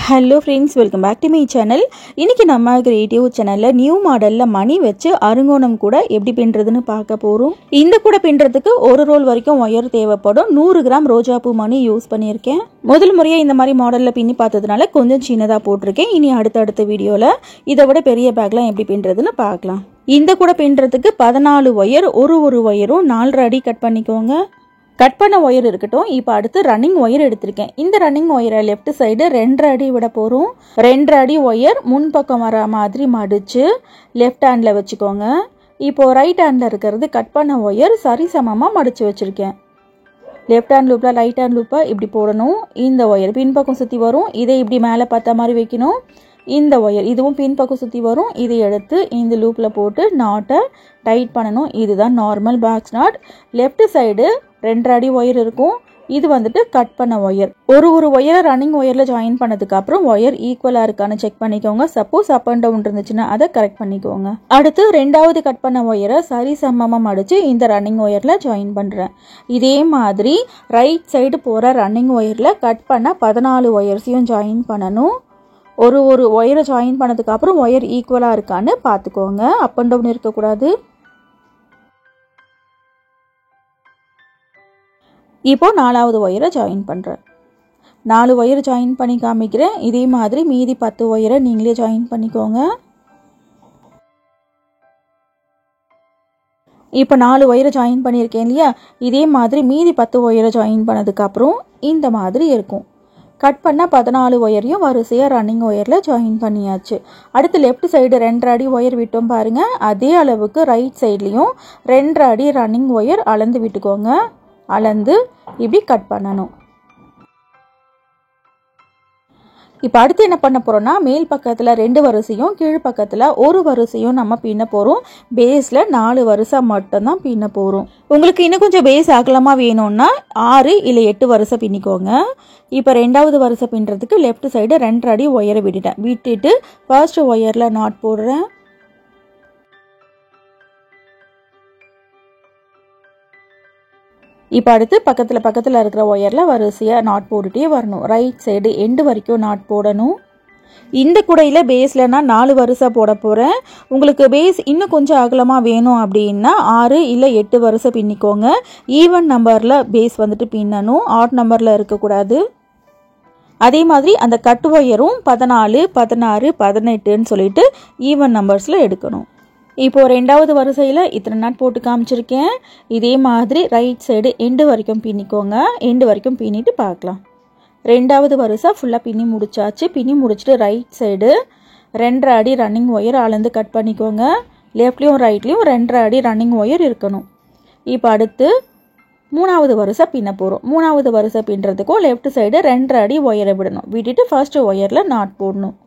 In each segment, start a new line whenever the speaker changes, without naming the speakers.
Hello friends, welcome back to my channel. இன்னைக்கு நம்ம creative சேனல்ல நியூ மாடல்ல மணி வச்சு அருங்கோணம் கூட எப்படி பின்றதுன்னு பார்க்க போறோம். இந்த கூட பின்றதுக்கு ஒரு ரோல் வரைக்கும் ஒயர் தேவைப்படும். 100 கிராம் ரோஜா பூ மணி யூஸ் பண்ணியிருக்கேன். முதல் முறையா இந்த மாதிரி மாடல்ல பின்னி பார்த்ததுனால கொஞ்சம் சின்னதா போட்டிருக்கேன். இனி அடுத்த வீடியோல இதை விட பெரிய பேக்லாம் எப்படி பின்றதுன்னு பார்க்கலாம். இந்த கூட பின்றதுக்கு 14 ஒயர், ஒரு ஒயரும் 4.5 அடி கட் பண்ணிக்கோங்க. கட் பண்ண ஒயர் இருக்கட்டும். இப்போ அடுத்து ரன்னிங் ஒயர் எடுத்திருக்கேன். இந்த ரன்னிங் ஒயரை லெஃப்ட் சைடு 2.5 அடி விட போகிறோம். 2.5 அடி ஒயர் முன்பக்கம் வர மாதிரி மடித்து லெஃப்ட் ஹேண்டில் வச்சுக்கோங்க. இப்போது ரைட் ஹேண்டில் இருக்கிறது கட் பண்ண ஒயர் சரிசமமாக மடித்து வச்சுருக்கேன். லெஃப்ட் ஹேண்ட் லூப்பில் ரைட் ஹேண்ட் லூப்பை இப்படி போடணும். இந்த ஒயர் பின்பக்கம் சுற்றி வரும். இதை இப்படி மேலே பார்த்த மாதிரி வைக்கணும். இந்த ஒயர் இதுவும் பின்பக்கம் சுற்றி வரும். இதை எடுத்து இந்த லூப்பில் போட்டு நாட்டை டைட் பண்ணணும். இதுதான் normal box not. Left side 2.5 அடி ஒயர் இருக்கும். இது வந்துட்டு கட் பண்ண ஒயர். ஒரு ஒயரை ரன்னிங் ஒயரில் ஜாயின் பண்ணதுக்கு அப்புறம் ஒயர் ஈக்குவலாக இருக்கான்னு செக் பண்ணிக்கோங்க. சப்போஸ் அப் அண்ட் டவுன் இருந்துச்சுன்னா அதை கரெக்ட் பண்ணிக்கோங்க. அடுத்து 2வது கட் பண்ண ஒயரை சரிசமமாக மடித்து இந்த ரன்னிங் ஒயரில் ஜாயின் பண்ணுறேன். இதே மாதிரி ரைட் சைடு போகிற ரன்னிங் ஒயரில் கட் பண்ண 14 ஒயர்ஸையும் ஜாயின் பண்ணணும். ஒரு ஒயரை ஜாயின் பண்ணதுக்கு அப்புறம் ஒயர் ஈக்குவலாக இருக்கான்னு பார்த்துக்கோங்க. அப் அண்ட் டவுன் இருக்கக்கூடாது. இப்போ 4வது ஒயரை ஜாயின் பண்ணுறேன். 4 ஒயர் ஜாயின் பண்ணி காமிக்கிறேன். இதே மாதிரி மீதி 10 ஒயரை நீங்களே ஜாயின் பண்ணிக்கோங்க. இப்போ 4 ஒயரை ஜாயின் பண்ணியிருக்கேன் இல்லையா? இதே மாதிரி மீதி 10 ஒயரை ஜாயின் பண்ணதுக்கப்புறம் இந்த மாதிரி இருக்கும். கட் பண்ண 14 ஒயரையும் வரிசையாக ரன்னிங் ஒயரில் ஜாயின் பண்ணியாச்சு. அடுத்து லெஃப்ட் சைடு 2.5 அடி ஒயர் விட்டோம் பாருங்கள். அதே அளவுக்கு ரைட் சைட்லேயும் 2.5 அடி ரன்னிங் ஒயர் அளந்து விட்டுக்கோங்க. அளந்து இப்படி கட் பண்ணணும். இப்போ அடுத்து என்ன பண்ண போகிறோம்னா, மேல் பக்கத்தில் 2 வரிசையும் கீழ் பக்கத்தில் ஒரு வரிசையும் நம்ம பின்ன போகிறோம். பேஸில் 4 வரிசை மட்டும்தான் பின்ன போகிறோம். உங்களுக்கு இன்னும் கொஞ்சம் பேஸ் அகலமாக வேணும்னா 6 இல்லை 8 வரிசை பின்னிக்கோங்க. இப்போ 2வது வரிசை பின்னுறதுக்கு லெஃப்ட் சைடு 2.5 அடி ஒயரை விட்டுட்டு ஃபர்ஸ்ட் ஒயரில் நாட் போடுறேன். இப்போ அடுத்து பக்கத்தில் இருக்கிற ஒயரில் வரிசையாக நாட் போட்டுகிட்டே வரணும். ரைட் சைடு எண்டு வரைக்கும் நாட் போடணும். இந்த குடையில் பேஸில் நான் 4 வரிசை போட போகிறேன். உங்களுக்கு பேஸ் இன்னும் கொஞ்சம் அகலமாக வேணும் அப்படின்னா 6 இல்லை 8 வரிசை பின்னிக்கோங்க. ஈவன் நம்பரில் பேஸ் வந்துட்டு பின்னணும். ஆட் நம்பரில் இருக்கக்கூடாது. அதே மாதிரி அந்த கட் ஒயரும் 14, 16, 18ன்னு சொல்லிட்டு ஈவன் நம்பர்ஸில் எடுக்கணும். இப்போது 2வது வரிசையில் இத்தனை நாட் போட்டு காமிச்சிருக்கேன். இதே மாதிரி ரைட் சைடு எண்டு வரைக்கும் பின்னிக்கோங்க. எண்டு வரைக்கும் பின்னிட்டு பார்க்கலாம். 2வது வரிசை ஃபுல்லாக பின்னி முடிச்சாச்சு. பின்னி முடிச்சுட்டு ரைட் சைடு 2.5 அடி ரன்னிங் ஒயர் அளந்து கட் பண்ணிக்கோங்க. லெஃப்ட்லேயும் ரைட்லேயும் 2.5 அடி ரன்னிங் ஒயர் இருக்கணும். இப்போ அடுத்து 3வது வரிசை பின்ன போகிறோம். 3வது வரிசை பின்னுறதுக்கும் லெஃப்ட் சைடு 2.5 அடி ஒயரை விடணும். விட்டுட்டு ஃபர்ஸ்ட் ஒயரில் நாட் போடணும்.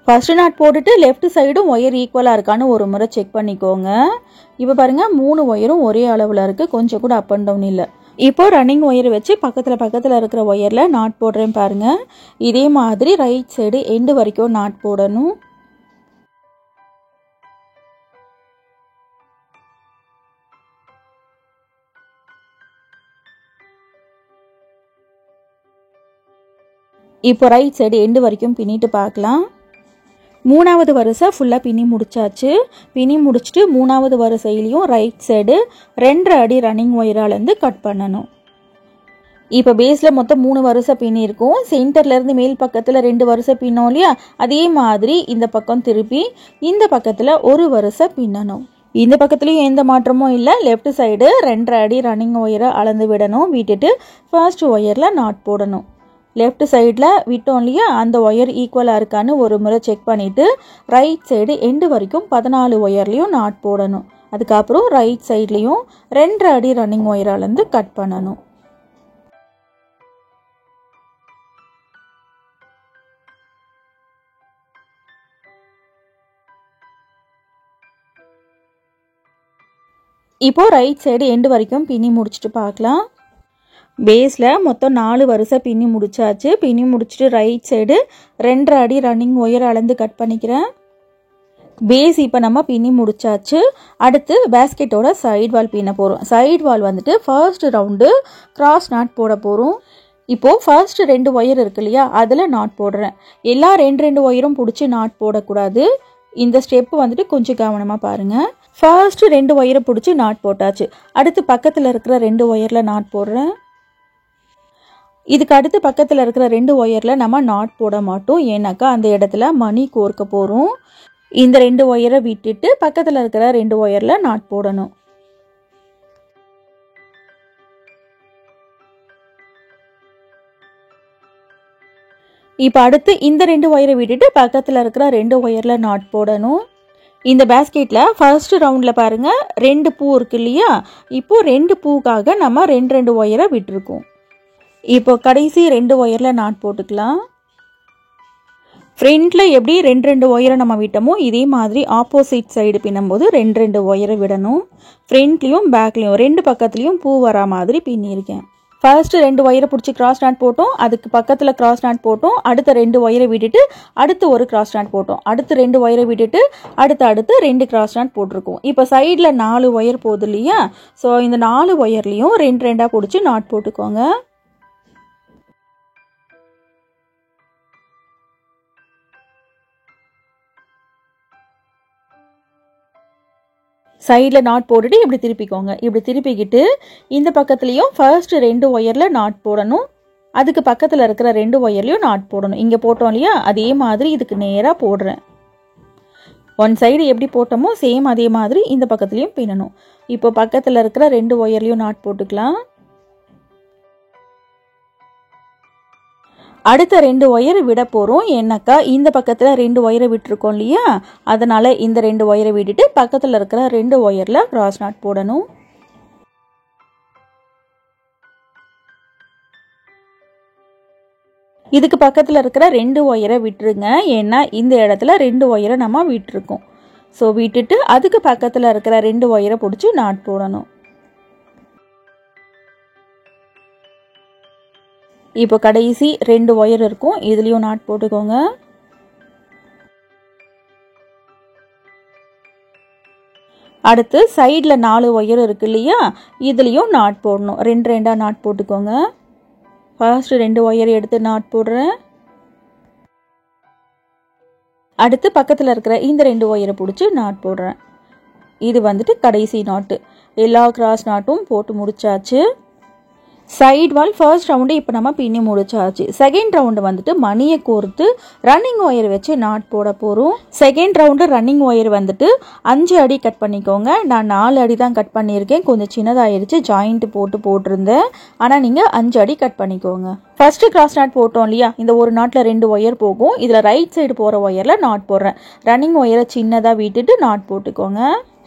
ஃபர்ஸ்ட் நாட் போட்டுட்டு லெஃப்ட் சைடும் ஒயர் ஈக்குவலாக இருக்கான்னு ஒரு முறை செக் பண்ணிக்கோங்க. இப்போ பாருங்கள் 3 ஒயரும் ஒரே அளவில் இருக்குது. கொஞ்சம் கூட அப் அண்ட் டவுன் இல்லை. இப்போ ரன்னிங் ஒயர் வச்சு பக்கத்தில் இருக்கிற ஒயரில் நாட் போடுறேன் பாருங்கள். இதே மாதிரி ரைட் சைடு எண்டு வரைக்கும் நாட் போடணும். இப்போ ரைட் சைடு எண்டு வரைக்கும் பின்னிட்டு பார்க்கலாம். 3வது வரிசை ஃபுல்லாக பின்னி முடிச்சாச்சு. பின்னி முடிச்சுட்டு 3வது வரிசையிலையும் ரைட் சைடு 2.5 அடி ரன்னிங் ஒயராலேருந்து கட் பண்ணணும். இப்போ பேஸில் மொத்தம் 3 வரிசை பின்னிருக்கும். சென்டர்லேருந்து மேல் பக்கத்தில் 2 வரிசை பின்னோம் இல்லையா? அதே மாதிரி இந்த பக்கம் திருப்பி இந்த பக்கத்தில் ஒரு வரிசை பின்னணும். இந்த பக்கத்துலேயும் எந்த மாற்றமும் இல்லை. லெஃப்ட் சைடு 2.5 அடி ரன்னிங் ஒயரை அளந்து விடணும். விட்டுட்டு ஃபர்ஸ்ட் ஒயரில் நாட் போடணும். லெஃப்ட் சைடில் விட்டோம் இல்லையா? அந்த ஒயர் ஈக்குவலாக இருக்கான்னு ஒரு முறை செக் பண்ணிவிட்டு ரைட் சைடு எண்டு வரைக்கும் 14 ஒயர்லேயும் நாட் போடணும். அதுக்கப்புறம் ரைட் சைட்லேயும் 2.5 அடி ரன்னிங் ஒயராலேருந்து கட் பண்ணணும். இப்போது ரைட் சைடு எண்டு வரைக்கும் பின்னி முடிச்சுட்டு பார்க்கலாம். பேஸில் மொத்தம் 4 வரிசை பின்னி முடிச்சாச்சு. பின்னி முடிச்சுட்டு ரைட் சைடு 2.5 அடி ரன்னிங் ஒயர் அளந்து கட் பண்ணிக்கிறேன். பேஸ் இப்போ நம்ம பின்னி முடிச்சாச்சு. அடுத்து பேஸ்கெட்டோட சைடு வால் பின்ன போகிறோம். சைடு வால் வந்துட்டு ஃபர்ஸ்ட் ரவுண்டு கிராஸ் நாட் போட போகிறோம். இப்போது ஃபர்ஸ்ட் 2 ஒயர் இருக்கு இல்லையா, அதில் நாட் போடுறேன். எல்லா 2 ஒயரும் பிடிச்சி நாட் போடக்கூடாது. இந்த ஸ்டெப்பு வந்துட்டு கொஞ்சம் கவனமாக பாருங்கள். ஃபர்ஸ்ட் 2 ஒயரை பிடிச்சி நாட் போட்டாச்சு. அடுத்து பக்கத்தில் இருக்கிற 2 ஒயரில் நாட் போடுறேன். இதுக்கு அடுத்து பக்கத்தில் இருக்கிற 2 ஒயரில் நம்ம நாட் போட மாட்டோம். ஏன்னாக்கா அந்த இடத்துல மணி கோர்க்க போகிறோம். இந்த 2 ஒயரை விட்டுட்டு பக்கத்தில் இருக்கிற 2 ஒயரில் நாட் போடணும். இப்போ அடுத்து இந்த 2 ஒயரை விட்டுட்டு பக்கத்தில் இருக்கிற 2 ஒயரில் நாட் போடணும். இந்த பேஸ்கெட்டில் ஃபர்ஸ்ட் ரவுண்டில் பாருங்கள் 2 பூ இருக்கு இல்லையா, இப்போது 2 பூக்காக நம்ம 2 ஒயரை விட்டுருக்கோம். இப்போ கடைசி 2 ஒயரில் நாட் போட்டுக்கலாம். ஃப்ரண்ட்டில் எப்படி 2 ஒயரை நம்ம விட்டோமோ இதே மாதிரி ஆப்போசிட் சைடு பின்னும்போது 2 ஒயரை விடணும். ஃப்ரண்ட்லேயும் பேக்லேயும் 2 பக்கத்துலேயும் பூ வரா மாதிரி பின்னியிருக்கேன். ஃபர்ஸ்ட் 2 ஒயரை பிடிச்சி கிராஸ் நாட் போட்டோம். அதுக்கு பக்கத்தில் கிராஸ் நாட் போட்டோம். அடுத்த 2 ஒயரை விட்டுட்டு அடுத்து ஒரு கிராஸ் நாட் போட்டோம். அடுத்து 2 ஒயரை விட்டுட்டு அடுத்து 2 கிராஸ் நாட் போட்டிருக்கோம். இப்போ சைடில் 4 ஒயர் போகுது இல்லையா, ஸோ இந்த 4 ஒயர்லேயும் 2 பிடிச்சி நாட் போட்டுக்கோங்க. சைடில் நாட் போட்டுட்டு இப்படி திருப்பிக்கோங்க. இப்படி திருப்பிக்கிட்டு இந்த பக்கத்துலேயும் ஃபர்ஸ்ட் 2 ஒயரில் நாட் போடணும். அதுக்கு பக்கத்தில் இருக்கிற 2 ஒயர்லையும் நாட் போடணும். இங்கே போட்டோம் இல்லையா, அதே மாதிரி இதுக்கு நேராக போடுறேன். ஒன் சைடு எப்படி போட்டோமோ சேம் அதே மாதிரி இந்த பக்கத்துலேயும் பின்னணும். இப்போ பக்கத்தில் இருக்கிற 2 ஒயர்லையும் நாட் போட்டுக்கலாம். அடுத்த 2 ஒயரை விட போகிறோம். ஏன்னாக்கா இந்த பக்கத்தில் 2 ஒயரை விட்டுருக்கோம் இல்லையா, அதனால் இந்த 2 ஒயரை விட்டுட்டு பக்கத்தில் இருக்கிற 2 ஒயரில் கிராஸ் நாட் போடணும். இதுக்கு பக்கத்தில் இருக்கிற 2 ஒயரை விட்டுருங்க. ஏன்னா இந்த இடத்துல 2 ஒயரை நம்ம விட்டுருக்கோம். ஸோ விட்டுட்டு அதுக்கு பக்கத்தில் இருக்கிற 2 ஒயரை பிடிச்சி நாட் போடணும். இப்போ கடைசி 2 ஒயர் இருக்கும், இதுலேயும் நாட் போட்டுக்கோங்க. அடுத்து சைடில் 4 ஒயர் இருக்கு இல்லையா, இதுலேயும் நாட் போடணும். 2 நாட் போட்டுக்கோங்க. ஃபர்ஸ்ட் 2 ஒயர் எடுத்து நாட் போடுறேன். அடுத்து பக்கத்தில் இருக்கிற இந்த 2 ஒயரை பிடிச்சி நாட் போடுறேன். இது வந்துட்டு கடைசி நாட்டு. எல்லா கிராஸ் நாட்டும் போட்டு முடிச்சாச்சு. சைடு வால் ஃபர்ஸ்ட் ரவுண்டு இப்போ நம்ம பின்னி முடிச்சாச்சு. செகண்ட் ரவுண்டு வந்துட்டு மணியை கோர்த்து ரன்னிங் ஒயர் வச்சு நாட் போட போகிறோம். செகண்ட் ரவுண்டு ரன்னிங் ஒயர் வந்துட்டு 5 அடி கட் பண்ணிக்கோங்க. நான் 4 அடி தான் கட் பண்ணியிருக்கேன். கொஞ்சம் சின்னதாகிடுச்சு, ஜாயிண்ட் போட்டிருந்தேன். ஆனால் நீங்கள் 5 அடி கட் பண்ணிக்கோங்க. ஃபர்ஸ்ட் கிராஸ் நாட் போட்டோம் இல்லையா, இந்த ஒரு நாட்டில் 2 ஒயர் போகும். இதில் ரைட் சைடு போகிற ஒயரில் நாட் போடுறேன். ரன்னிங் ஒயரை சின்னதாக விட்டுட்டு நாட் போட்டுக்கோங்க.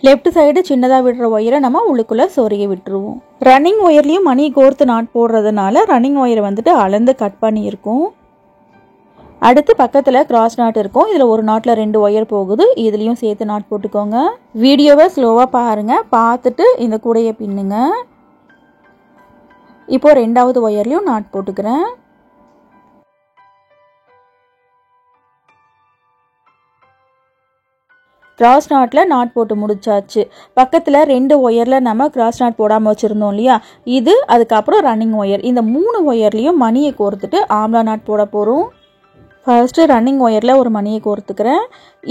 லெஃப்ட் சைடு சின்னதாக விடுற ஒயரை நம்ம உள்ளுக்குள்ளே சொருகி விட்டுருவோம். ரன்னிங் ஒயர்லேயும் மணி கோர்த்து நாட் போடுறதுனால ரன்னிங் ஒயரை வந்துட்டு அளந்து கட் பண்ணியிருக்கோம். அடுத்து பக்கத்தில் கிராஸ் நாட் இருக்கும். இதில் ஒரு நாட்டில் 2 ஒயர் போகுது, இதுலேயும் சேர்த்து நாட் போட்டுக்கோங்க. வீடியோவை ஸ்லோவாக பாருங்கள், பார்த்துட்டு இந்த கூடையை பின்னுங்க. இப்போது 2வது ஒயர்லேயும் நாட் போட்டுக்கிறேன். கிராஸ் நாட்டில் நாட் போட்டு முடிச்சாச்சு. பக்கத்தில் 2 ஒயரில் நம்ம கிராஸ் நாட் போடாமல் வச்சுருந்தோம் இல்லையா, இது அதுக்கப்புறம் ரன்னிங் ஒயர். இந்த 3 ஒயர்லேயும் மணியை கோர்த்துட்டு ஆம்லா நாட் போட போகிறோம். ஃபர்ஸ்ட்டு ரன்னிங் ஒயரில் ஒரு மணியை கோர்த்துக்கிறேன்.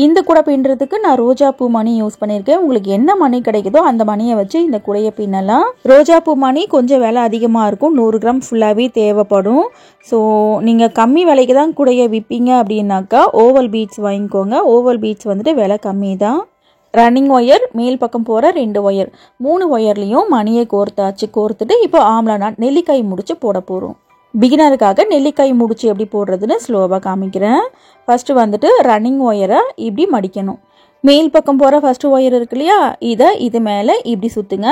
இந்த கூடை பின்னுறதுக்கு நான் ரோஜா பூ மணி யூஸ் பண்ணியிருக்கேன். உங்களுக்கு என்ன மணி கிடைக்குதோ அந்த மணியை வச்சு இந்த கூடையை பின்னலாம். ரோஜா பூ மணி கொஞ்சம் விலை அதிகமாக இருக்கும், 100 கிராம் ஃபுல்லாகவே தேவைப்படும். ஸோ நீங்கள் கம்மி விலைக்கு தான் கூடையை விற்பீங்க அப்படின்னாக்கா ஓவல் பீட்ஸ் வாங்கிக்கோங்க. ஓவல் பீட்ஸ் வந்துட்டு விலை கம்மி தான். ரன்னிங் ஒயர் மேல் பக்கம் போகிற 2 ஒயர் 3 ஒயர்லேயும் மணியை கோர்த்துட்டு இப்போ ஆம்லா நாட் நெல்லிக்காய் முடிச்சு போட போகிறோம். பிகினருக்காக நெல்லிக்காய் முடிச்சு எப்படி போடுறதுன்னு ஸ்லோவாக காமிக்கிறேன். ஃபஸ்ட்டு வந்துட்டு ரன்னிங் ஒயரை இப்படி மடிக்கணும். மேல் பக்கம் போகிற ஃபஸ்ட்டு ஒயர் இருக்கு இல்லையா, இது மேலே இப்படி சுற்றுங்க.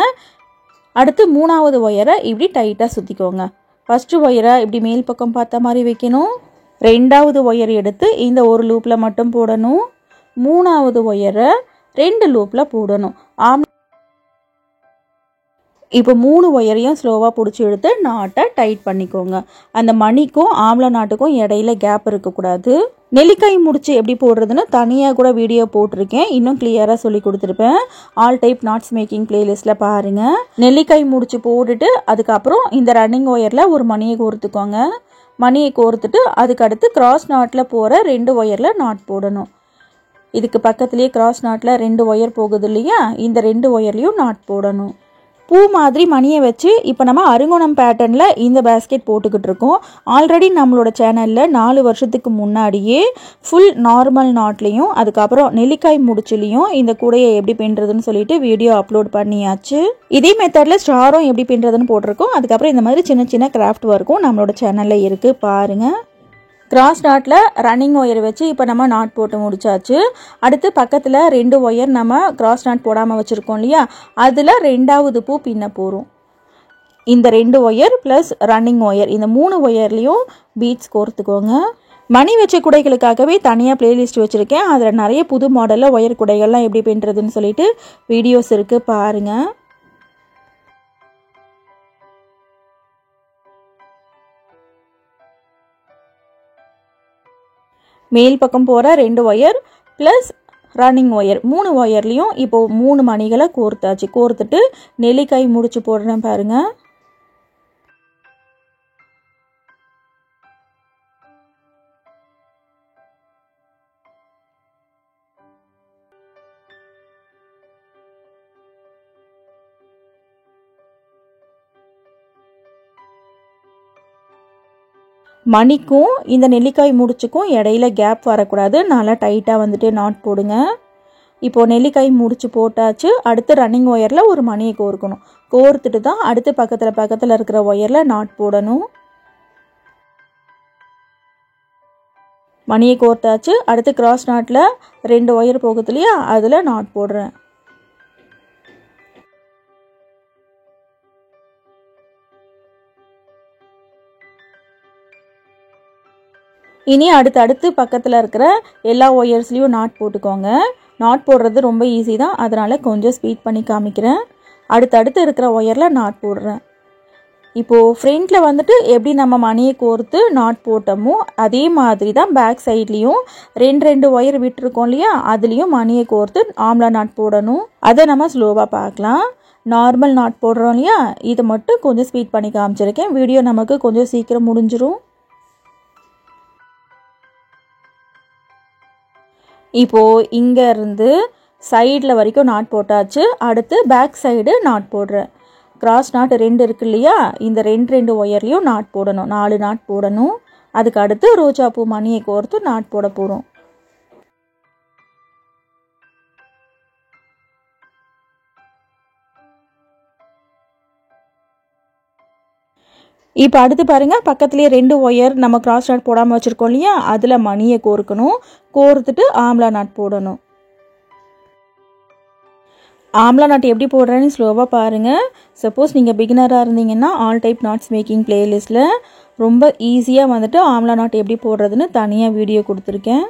அடுத்து 3வது ஒயரை இப்படி டைட்டாக சுற்றிக்கோங்க. ஃபஸ்ட்டு ஒயரை இப்படி மேல் பக்கம் பார்த்த மாதிரி வைக்கணும். 2வது ஒயர் எடுத்து இந்த ஒரு லூப்பில் மட்டும் போடணும். 3வது ஒயரை 2 லூப்பில் போடணும். இப்போ 3 ஒயரையும் ஸ்லோவாக பிடிச்சி எடுத்து நாட்டை டைட் பண்ணிக்கோங்க. அந்த மணிக்கும் ஆம்லா நாட்டுக்கும் இடையில கேப் இருக்கக்கூடாது. நெல்லிக்காய் முடிச்சு எப்படி போடுறதுன்னு தனியாக கூட வீடியோ போட்டிருக்கேன். இன்னும் கிளியராக சொல்லி கொடுத்துருப்பேன். ஆல் டைப் நாட்ஸ் மேக்கிங் பிளேலிஸ்ட்டில் பாருங்கள். நெல்லிக்காய் முடிச்சு போட்டுட்டு அதுக்கப்புறம் இந்த ரன்னிங் ஒயரில் ஒரு மணியை கோர்த்துக்கோங்க. மணியை கோர்த்துட்டு அதுக்கடுத்து கிராஸ் நாட்டில் போகிற 2 ஒயரில் நாட் போடணும். இதுக்கு பக்கத்துலேயே கிராஸ் நாட்டில் 2 ஒயர் போகுது இல்லையா, இந்த 2 ஒயர்லேயும் நாட் போடணும். பூ மாதிரி மணியை வச்சு இப்போ நம்ம அருங்கோணம் பேட்டர்னில் இந்த பேஸ்கெட் போட்டுக்கிட்டு இருக்கோம். ஆல்ரெடி நம்மளோட சேனலில் 4 வருஷத்துக்கு முன்னாடியே ஃபுல் நார்மல் நாட்லேயும் அதுக்கப்புறம் நெல்லிக்காய் முடிச்சுலையும் இந்த கூடையை எப்படி பின்னுறதுன்னு சொல்லிட்டு வீடியோ அப்லோட் பண்ணியாச்சு. இதே மெத்தடில் ஸ்டாரும் எப்படி பின்னுறதுன்னு போட்டிருக்கோம். அதுக்கப்புறம் இந்த மாதிரி சின்ன சின்ன கிராஃப்ட் ஒர்க்கும் நம்மளோட சேனலில் இருக்குது பாருங்கள். கிராஸ் நாட்டில் ரன்னிங் ஒயர் வச்சு இப்போ நம்ம நாட் போட்டு முடிச்சாச்சு. அடுத்து பக்கத்தில் 2 ஒயர் நம்ம கிராஸ் நாட் போடாமல் வச்சுருக்கோம் இல்லையா, அதில் 2வது பூ பின்ன போகிறோம். இந்த 2 ஒயர் ப்ளஸ் ரன்னிங் ஒயர் இந்த 3 ஒயர்லேயும் பீட்ஸ் கோர்த்துக்கோங்க. மணி வச்ச குடைகளுக்காகவே தனியாக பிளேலிஸ்ட் வச்சுருக்கேன். அதில் நிறைய புது மாடலில் ஒயர் குடைகள்லாம் எப்படி பின்னுறதுன்னு சொல்லிட்டு வீடியோஸ் இருக்குது பாருங்கள். மேல் பக்கம் போகிற 2 ஒயர் ப்ளஸ் ரன்னிங் ஒயர் 3 ஒயர்லேயும் இப்போது 3 மணிகளை கோர்த்தாச்சு. கோர்த்துட்டு நெல்லிக்காய் முடிச்சு போடுறேன் பாருங்கள். மணிக்கும் இந்த நெல்லிக்காய் முடிச்சுக்கும் இடையில கேப் வரக்கூடாது. நல்லா டைட்டாக வந்துட்டு நாட் போடுங்க. இப்போது நெல்லிக்காய் முடிச்சு போட்டாச்சு. அடுத்து ரன்னிங் ஒயரில் ஒரு மணியை கோர்க்கணும். கோர்த்துட்டு தான் அடுத்து பக்கத்தில் இருக்கிற ஒயரில் நாட் போடணும். மணியை கோர்த்தாச்சு. அடுத்து கிராஸ் நாட்டில் 2 ஒயர் போகுது இல்லையா, அதில் நாட் போடுறேன். இனி அடுத்து பக்கத்தில் இருக்கிற எல்லா ஒயர்ஸ்லேயும் நாட் போட்டுக்கோங்க. நாட் போடுறது ரொம்ப ஈஸி தான், அதனால் கொஞ்சம் ஸ்பீட் பண்ணி காமிக்கிறேன். அடுத்து இருக்கிற ஒயரில் நாட் போடுறேன். இப்போது ஃப்ரண்ட்டில் வந்துட்டு எப்படி நம்ம மணியை கோர்த்து நாட் போட்டோமோ அதே மாதிரி தான் பேக் சைட்லேயும் 2 ஒயர் விட்டுருக்கோம் இல்லையா, அதுலேயும் மணியை கோர்த்து ஆம்லா நாட் போடணும். அதை நம்ம ஸ்லோவாக பார்க்கலாம். நார்மல் நாட் போடுறோம் இல்லையா, இதை மட்டும் கொஞ்சம் ஸ்பீட் பண்ணி காமிச்சிருக்கேன். வீடியோ நமக்கு கொஞ்சம் சீக்கிரம் முடிஞ்சிரும். இப்போது இங்கே இருந்து சைடில் வரைக்கும் நாட் போட்டாச்சு. அடுத்து பேக் சைடு நாட் போடுறேன். கிராஸ் நாட் 2 இருக்கு இல்லையா, இந்த 2 ஒயர்லேயும் நாட் போடணும். 4 நாட் போடணும். அதுக்கு அடுத்து ரோஜா பூ மணியை கோர்த்து நாட் போட போகிறோம். இப்போ அடுத்து பாருங்கள், பக்கத்துலேயே 2 ஒயர் நம்ம கிராஸ் நாட் போடாமல் வச்சுருக்கோம் இல்லையா, அதில் மணியை கோர்க்கணும். கோர்த்துட்டு ஆம்லா நாட் போடணும். ஆம்லா நாட் எப்படி போடுறேன்னு ஸ்லோவாக பாருங்கள். சப்போஸ் நீங்கள் பிகினராக இருந்தீங்கன்னா ஆல் டைப் நாட்ஸ் மேக்கிங் பிளேலிஸ்ட்டில் ரொம்ப ஈஸியாக வந்துட்டு ஆம்லா நாட் எப்படி போடுறதுன்னு தனியாக வீடியோ கொடுத்துருக்கேன்.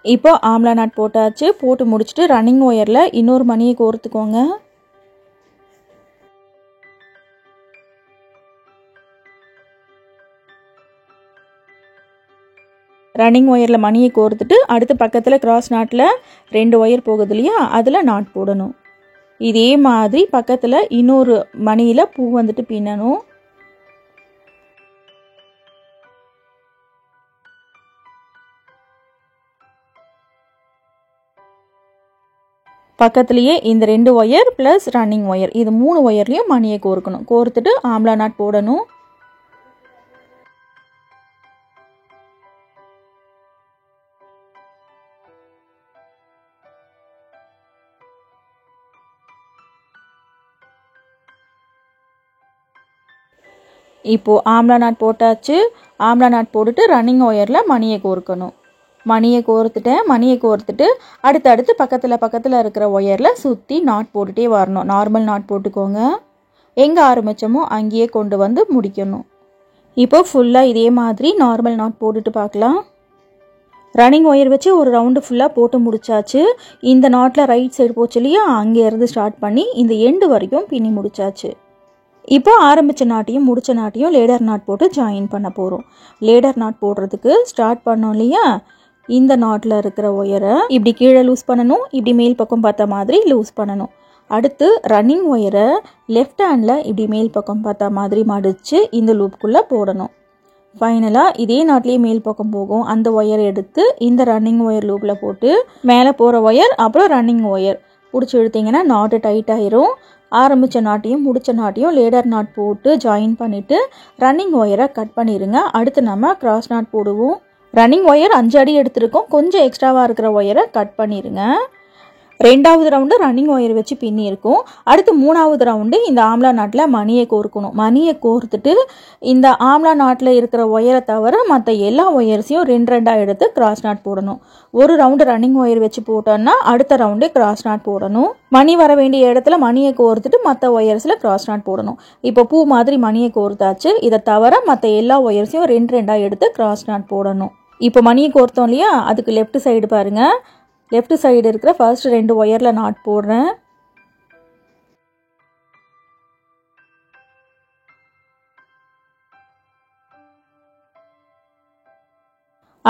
இப்போ ஆம்லா நாட் போட்டாச்சு. போட்டு முடிச்சுட்டு ரன்னிங் ஒயரில் இன்னொரு மணியை கோர்த்துக்கோங்க. ரன்னிங் ஒயரில் மணியை கோர்த்துட்டு அடுத்து பக்கத்தில் கிராஸ் நாட்டில் 2 ஒயர் போகுது இல்லையா, அதில் நாட் போடணும். இதே மாதிரி பக்கத்தில் இன்னொரு மணியில் பூ வந்துட்டு பின்னணும். பக்கத்துலேயே இந்த 2 ஒயர் ப்ளஸ் ரன்னிங் ஒயர் இது 3 ஒயர்லேயும் மணியை கோர்க்கணும். கோர்த்துட்டு ஆம்லா நாட் போடணும். இப்போது ஆம்லா நாட் போட்டாச்சு. ஆம்லா நாட் போட்டுட்டு ரன்னிங் ஒயரில் மணியை கோர்க்கணும். மணியை கோர்த்துட்டேன். மணியை கோர்த்துட்டு அடுத்து பக்கத்தில் இருக்கிற ஒயரில் சுற்றி நாட் போட்டுகிட்டே வரணும். நார்மல் நாட் போட்டுக்கோங்க. எங்கே ஆரம்பித்தோமோ அங்கேயே கொண்டு வந்து முடிக்கணும். இப்போ ஃபுல்லாக இதே மாதிரி நார்மல் நாட் போட்டுட்டு பார்க்கலாம். ரன்னிங் ஒயர் வச்சு ஒரு ரவுண்டு ஃபுல்லாக போட்டு முடிச்சாச்சு. இந்த நாட்டில் ரைட் சைடு போச்சு இல்லையா, அங்கேருந்து ஸ்டார்ட் பண்ணி இந்த எண்டு வரைக்கும் பின்னி முடிச்சாச்சு. இப்போ ஆரம்பித்த நாட்டையும் முடித்த நாட்டையும் லேடர் நாட் போட்டு ஜாயின் பண்ண போகிறோம். லேடர் நாட் போடுறதுக்கு ஸ்டார்ட் பண்ணோம் இல்லையா, இந்த நாட்டில் இருக்கிற ஒயரை இப்படி கீழே லூஸ் பண்ணணும், இப்படி மேல் பக்கம் பார்த்த மாதிரி லூஸ் பண்ணணும். அடுத்து ரன்னிங் ஒயரை லெஃப்ட் ஹேண்டில் இப்படி மேல் பக்கம் பார்த்த மாதிரி மடித்து இந்த லூப்புக்குள்ளே போடணும். ஃபைனலாக இதே நாட்லேயே மேல் பக்கம் போகும். அந்த ஒயரை எடுத்து இந்த ரன்னிங் ஒயர் லூப்பில் போட்டு மேலே போகிற ஒயர் அப்புறம் ரன்னிங் ஒயர் பிடிச்சி இழுத்திங்கன்னா நாட்டு டைட் ஆயிரும். ஆரம்பித்த நாட்டையும் முடித்த நாட்டையும் லேடர் நாட் போட்டு ஜாயின் பண்ணிவிட்டு ரன்னிங் ஒயரை கட் பண்ணிடுங்க. அடுத்து நம்ம கிராஸ் நாட் போடுவோம். ரன்னிங் ஒயர் 5 அடி எடுத்துருக்கோம். கொஞ்சம் எக்ஸ்ட்ராவாக இருக்கிற ஒயரை கட் பண்ணிடுங்க. 2வது ரவுண்டு ரன்னிங் ஒயர் வச்சு பின்னி இருக்கும். அடுத்து 3வது ரவுண்டு இந்த ஆம்லா நாட்டில் மணியை கோர்க்கணும். மணியை கோர்த்துட்டு இந்த ஆம்லா நாட்டில் இருக்கிற ஒயரை தவிர மற்ற எல்லா ஒயர்ஸையும் 2 எடுத்து கிராஸ் நாட் போடணும். ஒரு ரவுண்டு ரன்னிங் ஒயர் வச்சு போட்டோன்னா அடுத்த ரவுண்டு கிராஸ் நாட் போடணும். மணி வர வேண்டிய இடத்துல மணியை கோர்த்துட்டு மற்ற ஒயர்ஸில் கிராஸ் நாட் போடணும். இப்போ பூ மாதிரி மணியை கோர்த்தாச்சு. இதை தவிர மற்ற எல்லா ஒயர்ஸையும் 2 எடுத்து கிராஸ் நாட் போடணும். இப்போ மணியை கோர்த்தோம் இல்லையா, அதுக்கு லெஃப்ட் சைடு பாருங்கள். லெஃப்ட் சைடு இருக்கிற ஃபர்ஸ்ட் 2 ஒயரில் நாட் போடுறேன்.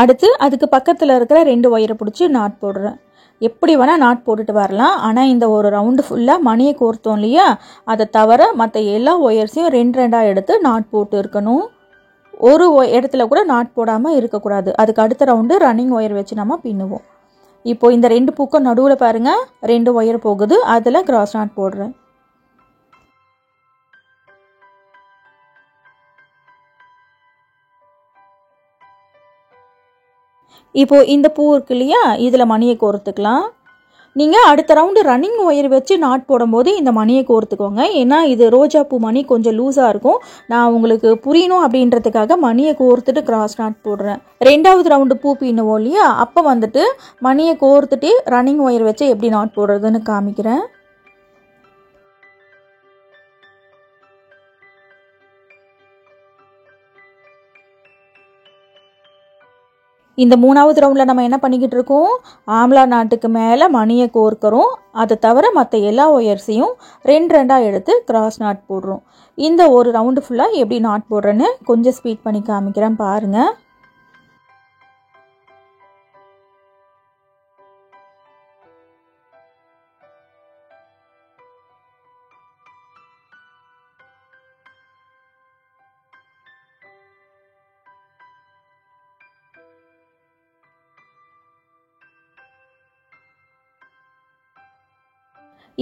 அடுத்து அதுக்கு பக்கத்தில் இருக்கிற 2 ஒயரை பிடிச்சி நாட் போடுறேன். எப்படி வேணால் நாட் போட்டுட்டு வரலாம். ஆனால் இந்த ஒரு ரவுண்டு ஃபுல்லாக மணியை கோர்த்தோம் இல்லையா, அதை தவிர மற்ற எல்லா ஒயர்ஸையும் 2 எடுத்து நாட் போட்டு இருக்கணும். ஒரு இடத்துல கூட நாட் போடாமல் இருக்கக்கூடாது. அதுக்கு அடுத்த ரவுண்டு ரன்னிங் ஒயர் வச்சு நம்ம பின்னுவோம். இப்போ இந்த 2 பூக்கும் நடுவில் பாருங்கள் 2 ஒயர் போகுது, அதில் கிராஸ் நாட் போடுறேன். இப்போ இந்த பூ இருக்கு இல்லையா, இதில் மணியை கோர்த்துக்கலாம். நீங்கள் அடுத்த ரவுண்டு ரன்னிங் ஒயர் வச்சு நாட் போடும்போது இந்த மணியை கோர்த்துக்கோங்க. ஏன்னா இது ரோஜா பூ மணி கொஞ்சம் லூஸாக இருக்கும். நான் உங்களுக்கு புரியணும் அப்படின்றதுக்காக மணியை கோர்த்துட்டு கிராஸ் நாட் போடுறேன். 2வது ரவுண்டு பூ பின்னுவோம் இல்லையா, அப்போ வந்துட்டு மணியை கோர்த்துட்டு ரன்னிங் ஒயர் வச்சு எப்படி நாட் போடுறதுன்னு காமிக்கிறேன். இந்த 3வது ரவுண்டில் நம்ம என்ன பண்ணிக்கிட்டு இருக்கோம், ஆம்லா நாட்டுக்கு மேலே மணியை கோர்க்கிறோம். அதை தவிர மற்ற எல்லா ஒயர்ஸையும் 2 எடுத்து கிராஸ் நாட் போடுறோம். இந்த ஒரு ரவுண்டு ஃபுல்லாக எப்படி நாட் போடுறேன்னு கொஞ்சம் ஸ்பீட் பண்ணி காமிக்கிறேன் பாருங்கள்.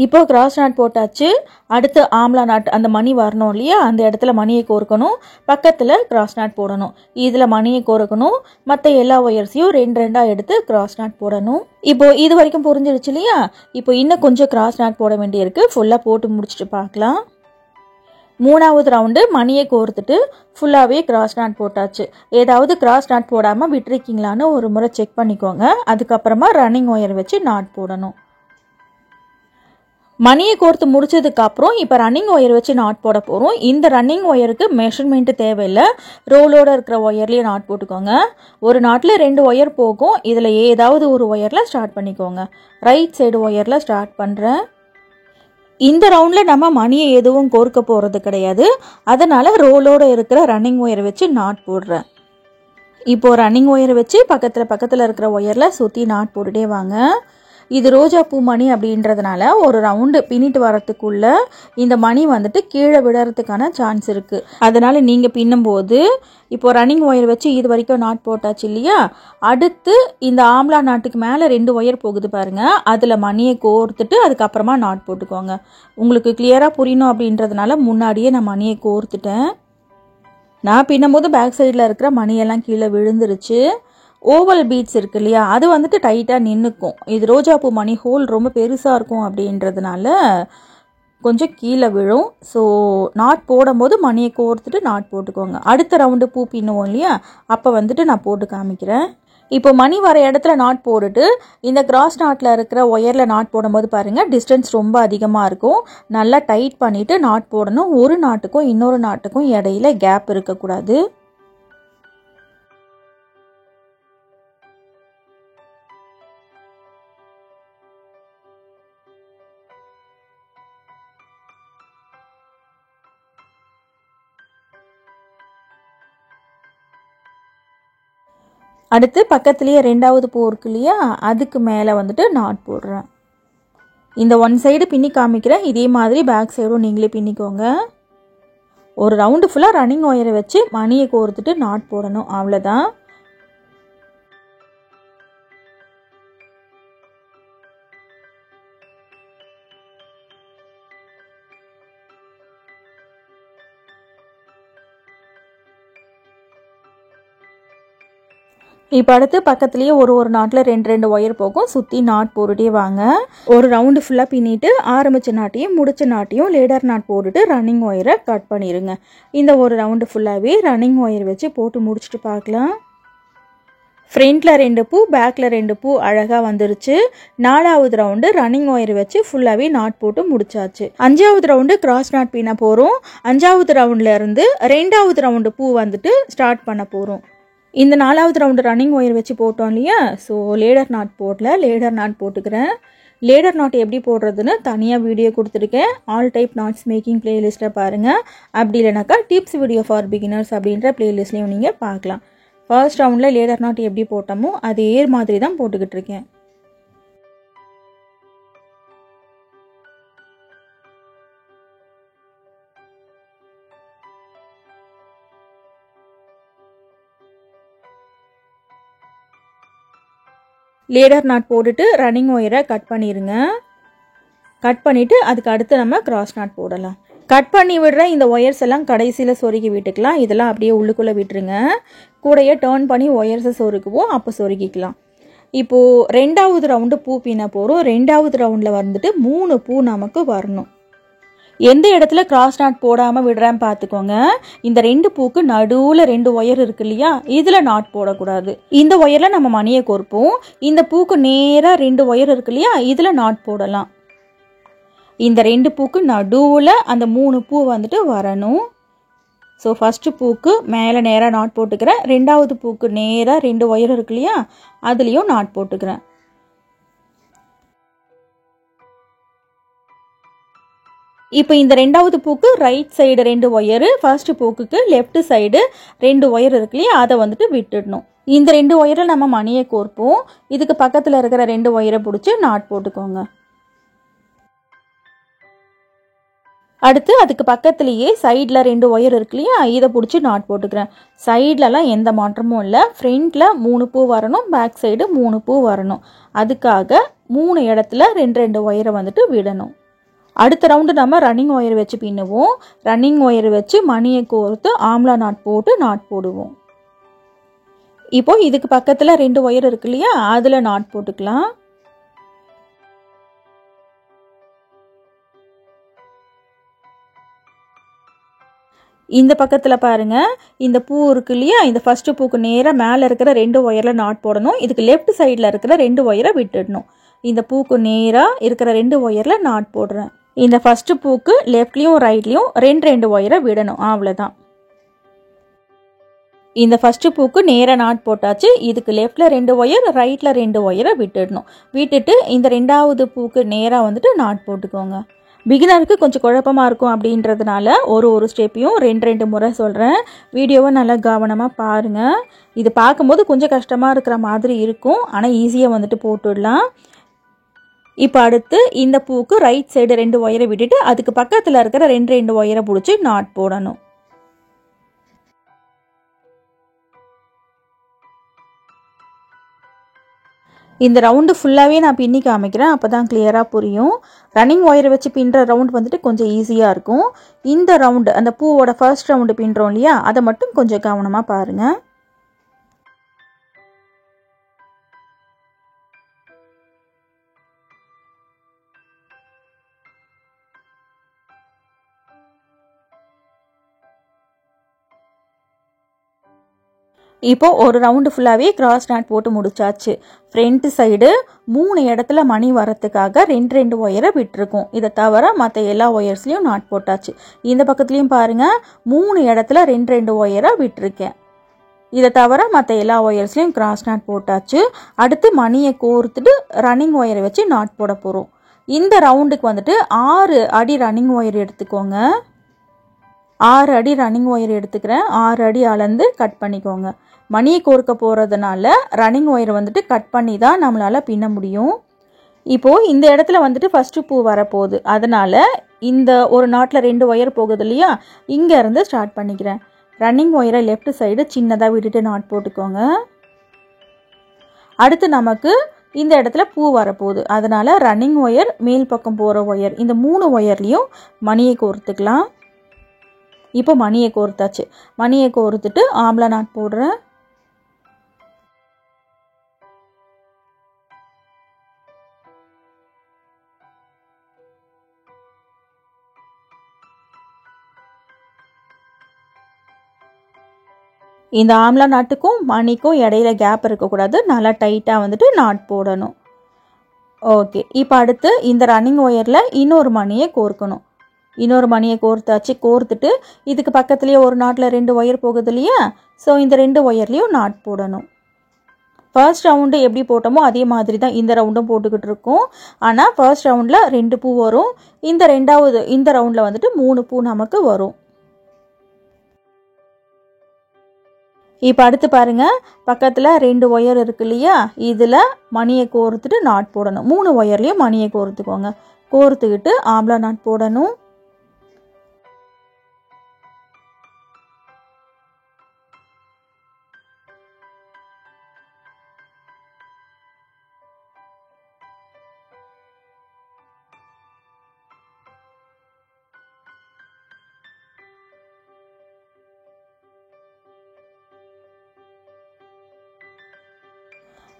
இப்போ கிராஸ் நாட் போட்டாச்சு. அடுத்து ஆம்லா நாட் அந்த மணி வரணும் இல்லையா, அந்த இடத்துல மணியை கோர்க்கணும். பக்கத்தில் கிராஸ் நாட் போடணும். இதில் மணியை கோர்க்கணும். மற்ற எல்லா ஒயர்ஸையும் 2 எடுத்து கிராஸ் நாட் போடணும். இப்போ இது வரைக்கும் புரிஞ்சிருச்சு இல்லையா. இப்போ இன்னும் கொஞ்சம் கிராஸ் நாட் போட வேண்டியிருக்கு. ஃபுல்லாக போட்டு முடிச்சுட்டு பார்க்கலாம். 3வது ரவுண்டு மணியை கோர்த்துட்டு ஃபுல்லாகவே கிராஸ் நாட் போட்டாச்சு. ஏதாவது கிராஸ் நாட் போடாமல் விட்டுருக்கீங்களான்னு ஒரு முறை செக் பண்ணிக்கோங்க. அதுக்கப்புறமா ரன்னிங் ஒயர் வச்சு நாட் போடணும். மணியை கோர்த்து முடிச்சதுக்கப்புறம் இப்போ ரன்னிங் ஒயர் வச்சு நாட் போட போகிறோம். இந்த ரன்னிங் ஒயருக்கு மெஷர்மெண்ட்டு தேவையில்லை. ரோலோடு இருக்கிற ஒயர்லேயே நாட் போட்டுக்கோங்க. ஒரு நாட்டில் 2 ஒயர் போகும். இதில் ஏதாவது ஒரு ஒயரில் ஸ்டார்ட் பண்ணிக்கோங்க. ரைட் சைடு ஒயரில் ஸ்டார்ட் பண்ணுறேன். இந்த ரவுண்டில் நம்ம மணியை எதுவும் கோர்க்க போகிறது கிடையாது. அதனால் ரோலோடு இருக்கிற ரன்னிங் ஒயர் வச்சு நாட் போடுறேன். இப்போது ரன்னிங் ஒயர் வச்சு பக்கத்தில் இருக்கிற ஒயரில் சுற்றி நாட் போட்டுகிட்டே வாங்க. இது ரோஜா பூ மணி அப்படின்றதுனால ஒரு ரவுண்டு பின்னிட்டு வரத்துக்குள்ள இந்த மணி வந்துட்டு கீழே விடறதுக்கான சான்ஸ் இருக்குது. அதனால் நீங்கள் பின்னும்போது இப்போ ரன்னிங் ஒயர் வச்சு இது வரைக்கும் நாட் போட்டாச்சு இல்லையா, அடுத்து இந்த ஆம்லா நாட்டுக்கு மேலே 2 ஒயர் போகுது பாருங்கள், அதில் மணியை கோர்த்துட்டு அதுக்கப்புறமா நாட் போட்டுக்கோங்க. உங்களுக்கு கிளியராக புரியணும் அப்படின்றதுனால முன்னாடியே நான் மணியை கோர்த்துட்டேன். நான் பின்னும்போது பேக் சைடில் இருக்கிற மணியெல்லாம் கீழே விழுந்துருச்சு. ஓவல் பீட்ஸ் இருக்கு இல்லையா, அது வந்துட்டு டைட்டாக நின்றுக்கும். இது ரோஜாப்பூ மணி ஹோல் ரொம்ப பெருசாக இருக்கும் அப்படின்றதுனால கொஞ்சம் கீழே விழும். ஸோ நாட் போடும்போது மணியை கோர்த்துட்டு நாட் போட்டுக்கோங்க. அடுத்த ரவுண்டு பூ பின்னுவோம் இல்லையா, அப்போ வந்துட்டு நான் போட்டு காமிக்கிறேன். இப்போ மணி வர இடத்துல நாட் போட்டுட்டு இந்த கிராஸ் நாட்டில் இருக்கிற ஒயரில் நாட் போடும்போது பாருங்கள் டிஸ்டன்ஸ் ரொம்ப அதிகமாக இருக்கும். நல்லா டைட் பண்ணிவிட்டு நாட் போடணும். ஒரு நாட்டுக்கும் இன்னொரு நாட்டுக்கும் இடையில கேப் இருக்கக்கூடாது. அடுத்து பக்கத்துலேயே ரெண்டாவது பூ இருக்கு இல்லையா, அதுக்கு மேலே வந்துட்டு நாட் போடுறேன். இந்த ஒன் சைடு பின்னி காமிக்கிறேன். இதே மாதிரி பேக் சைடும் நீங்களே பின்னிக்கோங்க. ஒரு ரவுண்டு ஃபுல்லாக ரன்னிங் ஒயரை வச்சு மணியை கோர்த்துட்டு நாட் போடணும். அவ்வளோதான். இப்போ அடுத்து பக்கத்துலேயே ஒரு நாட்டில் ரெண்டு ஒயர் போகும். சுற்றி நாட் போட்டுட்டே வாங்க. ஒரு ரவுண்டு ஃபுல்லாக பின்னிட்டு ஆரம்பித்த நாட்டையும் முடிச்ச நாட்டையும் லேடர் நாட் போட்டுட்டு ரன்னிங் ஒயரை கட் பண்ணிடுங்க. இந்த ஒரு ரவுண்டு ஃபுல்லாகவே ரன்னிங் ஒயர் வச்சு போட்டு முடிச்சுட்டு பார்க்கலாம். ஃப்ரண்ட்டில் 2 பூ, பேக்கில் 2 பூ அழகாக வந்துருச்சு. 4வது ரவுண்டு ரன்னிங் ஒயர் வச்சு ஃபுல்லாகவே நாட் போட்டு முடிச்சாச்சு. 5வது ரவுண்டு கிராஸ் நாட் பின்ன போகிறோம். 5வது ரவுண்ட்லேருந்து 2வது ரவுண்டு பூ வந்துட்டு ஸ்டார்ட் பண்ண போகிறோம். இந்த 4வது ரவுண்டு ரன்னிங் ஒயர் வச்சு போட்டோம் இல்லையா, ஸோ லேடர் நாட் போடல, லேடர் நாட் போட்டுக்கிறேன். லேடர் நாட் எப்படி போடுறதுன்னு தனியாக வீடியோ கொடுத்துருக்கேன். ஆல் டைப் நாட்ஸ் மேக்கிங் பிளேலிஸ்ட்டில் பாருங்கள். அப்படி இல்லைனாக்கா டிப்ஸ் வீடியோ ஃபார் பிகினர்ஸ் அப்படின்ற பிளேலிஸ்ட்லேயும் நீங்கள் பார்க்கலாம். ஃபர்ஸ்ட் ரவுண்டில் லேடர் நாட் எப்படி போட்டோமோ அதே மாதிரி தான் போட்டுக்கிட்டு இருக்கேன். லேடர் நாட் போட்டுட்டு ரன்னிங் ஒயரை கட் பண்ணிடுங்க. கட் பண்ணிவிட்டு அதுக்கு அடுத்து நம்ம கிராஸ் நாட் போடலாம். கட் பண்ணி விடுற இந்த ஒயர்ஸ் எல்லாம் கடைசியில் சொருகி விட்டுக்கலாம். இதெல்லாம் அப்படியே உள்ளுக்குள்ளே விட்டுருங்க. கூடையே டேர்ன் பண்ணி ஒயர்ஸை சொருக்குவோம், அப்போ சொருகிக்கலாம். இப்போது 2வது ரவுண்டு பூ பின்ன போகிறோம். 2வது ரவுண்டில் வந்துட்டு 3 பூ நமக்கு வரணும். எந்த இடத்துல கிராஸ் நாட் போடாமல் விடுறேன்னு பார்த்துக்கோங்க. இந்த 2 பூக்கு நடுவில் 2 ஒயர் இருக்கு இல்லையா, இதில் நாட் போடக்கூடாது. இந்த ஒயரில் நம்ம மணியை கோர்ப்போம். இந்த பூக்கு நேராக 2 ஒயர் இருக்கு இல்லையா, இதில் நாட் போடலாம். இந்த 2 பூக்கு நடுவில் அந்த 3 பூ வந்துட்டு வரணும். ஸோ ஃபஸ்ட்டு பூக்கு மேலே நேராக நாட் போட்டுக்கிறேன். 2வது பூக்கு நேராக 2 ஒயர் இருக்கு இல்லையா, அதுலேயும் நாட் போட்டுக்கிறேன். இப்போ இந்த 2வது பூக்கு ரைட் சைடு 2 ஒயரு, ஃபர்ஸ்ட் பூக்குக்கு லெஃப்ட் சைடு 2 ஒயர் இருக்கு இல்லையா, அதை வந்துட்டு விட்டுடணும். இந்த 2 ஒயரை நம்ம மணியை கோர்ப்போம். இதுக்கு பக்கத்தில் இருக்கிற 2 ஒயரை பிடிச்சி நாட் போட்டுக்கோங்க. அடுத்து அதுக்கு பக்கத்துலேயே சைடில் 2 ஒயர் இருக்கு இல்லையா, இதை பிடிச்சி நாட் போட்டுக்கிறேன். சைட்லலாம் எந்த மாற்றமும் இல்லை. ஃப்ரண்ட்டில் 3 பூ வரணும், பேக் சைடு 3 பூ வரணும். அதுக்காக 3 இடத்துல 2 ஒயரை வந்துட்டு விடணும். அடுத்த ரவுண்டு நம்ம ரன்னிங் ஒயர் வச்சு பின்னுவோம். ரன்னிங் ஒயர் வச்சு மணியை கோர்த்து ஆம்லா நாட் போட்டு நாட் போடுவோம். இப்போ இதுக்கு பக்கத்தில் 2 ஒயர் இருக்கு இல்லையா, அதில் நாட் போட்டுக்கலாம். இந்த பக்கத்தில் பாருங்க, இந்த பூ இருக்கு இல்லையா, இந்த ஃபர்ஸ்ட் பூக்கு நேராக மேலே இருக்கிற 2 ஒயரில் நாட் போடணும். இதுக்கு லெஃப்ட் சைடில் இருக்கிற 2 ஒயரை விட்டுடணும். இந்த பூக்கு நேராக இருக்கிற 2 ஒயரில் நாட் போடுறேன். இந்த ஃபஸ்ட்டு பூக்கு லெஃப்ட்லேயும் ரைட்லேயும் 2 ஒயரை விடணும். அவ்வளோதான். இந்த ஃபஸ்ட்டு பூக்கு நேராக நாட் போட்டாச்சு. இதுக்கு லெஃப்டில் 2 ஒயர், ரைட்டில் 2 ஒயரை விட்டுடணும். விட்டுட்டு இந்த 2வது பூக்கு நேராக வந்துட்டு நாட் போட்டுக்கோங்க. பிகினருக்கு கொஞ்சம் குழப்பமாக இருக்கும் அப்படின்றதுனால ஒரு ஸ்டெப்பையும் 2 முறை சொல்கிறேன். வீடியோவை நல்லா கவனமாக பாருங்கள். இது பார்க்கும்போது கொஞ்சம் கஷ்டமாக இருக்கிற மாதிரி இருக்கும், ஆனால் ஈஸியாக வந்துட்டு போட்டுடலாம். இப்போ அடுத்து இந்த பூக்கு ரைட் சைடு 2 ஒயரை விட்டுட்டு அதுக்கு பக்கத்தில் இருக்கிற 2 ஒயரை பிடிச்சி நாட் போடணும். இந்த ரவுண்டு ஃபுல்லாகவே நான் பின்னி காமிக்கிறேன், அப்போ தான் கிளியராக புரியும். ரன்னிங் ஒயரை வச்சு பின்னுற ரவுண்ட் வந்துட்டு கொஞ்சம் ஈஸியாக இருக்கும். இந்த ரவுண்டு அந்த பூவோட ஃபர்ஸ்ட் ரவுண்டு பின்னுறோம் இல்லையா, அதை மட்டும் கொஞ்சம் கவனமாக பாருங்கள். இப்போ ஒரு ரவுண்டு ஃபுல்லாகவே கிராஸ் நாட் போட்டு முடிச்சாச்சு. ஃப்ரண்ட் சைடு 3 இடத்துல மணி வரத்துக்காக 2 ஒயரை விட்டுருக்கோம். இதை தவிர மற்ற எல்லா ஒயர்ஸ்லையும் நாட் போட்டாச்சு. இந்த பக்கத்துலையும் பாருங்கள் 3 இடத்துல 2 ஒயரை விட்டுருக்கேன். இதை தவிர மற்ற எல்லா ஒயர்ஸ்லையும் கிராஸ் நாட் போட்டாச்சு. அடுத்து மணியை கோர்த்துட்டு ரன்னிங் ஒயரை வச்சு நாட் போட போகிறோம். இந்த ரவுண்டுக்கு வந்துட்டு 6 அடி ரன்னிங் ஒயர் எடுத்துக்கோங்க. 6 அடி ரன்னிங் ஒயர் எடுத்துக்கிறேன். 6 அடி அளந்து கட் பண்ணிக்கோங்க. மணியை கோர்க்க போகிறதுனால ரன்னிங் ஒயர் வந்துட்டு கட் பண்ணி தான் நம்மளால் பின்ன முடியும். இப்போது இந்த இடத்துல வந்துட்டு ஃபஸ்ட்டு பூ வரப்போகுது. அதனால் இந்த ஒரு நாட்டில் 2 ஒயர் போகுது இல்லையா, இங்கேருந்து ஸ்டார்ட் பண்ணிக்கிறேன். ரன்னிங் ஒயரை லெஃப்ட் சைடு சின்னதாக விட்டுட்டு நாட் போட்டுக்கோங்க. அடுத்து நமக்கு இந்த இடத்துல பூ வரப்போகுது. அதனால் ரன்னிங் ஒயர், மேல் பக்கம் போகிற ஒயர், இந்த 3 ஒயர்லேயும் மணியை கோர்த்துக்கலாம். இப்போ மணியை கோர்த்தாச்சு. மணியை கோர்த்துட்டு ஆம்லா நாட் போடுறேன். இந்த ஆம்லா நாட்டுக்கும் மணிக்கும் இடையில கேப் இருக்கக்கூடாது. நல்லா டைட்டாக வந்துட்டு நாட் போடணும். ஓகே, இப்போ அடுத்து இந்த ரன்னிங் ஒயரில் இன்னொரு மணியை கோர்க்கணும். இன்னொரு மணியை கோர்த்தாச்சு. கோர்த்துட்டு இதுக்கு பக்கத்துலேயே ஒரு நாட்டில் 2 ஒயர் போகுது இல்லையா, ஸோ இந்த 2 ஒயர்லேயும் நாட் போடணும். ஃபர்ஸ்ட் ரவுண்டு எப்படி போட்டோமோ அதே மாதிரி தான் இந்த ரவுண்டும் போட்டுக்கிட்டு இருக்கோம். ஆனால் ஃபர்ஸ்ட் ரவுண்டில் 2 பூ வரும். இந்த ரவுண்டில் வந்துட்டு 3 பூ நமக்கு வரும். இப்போ அடுத்து பாருங்கள், பக்கத்தில் 2 ஒயர் இருக்கு இல்லையா, இதில் மணியை கோர்த்துட்டு நாட் போடணும். 3 ஒயர்லேயும் மணியை கோர்த்துக்கோங்க. கோர்த்துக்கிட்டு ஆம்லா நாட் போடணும்.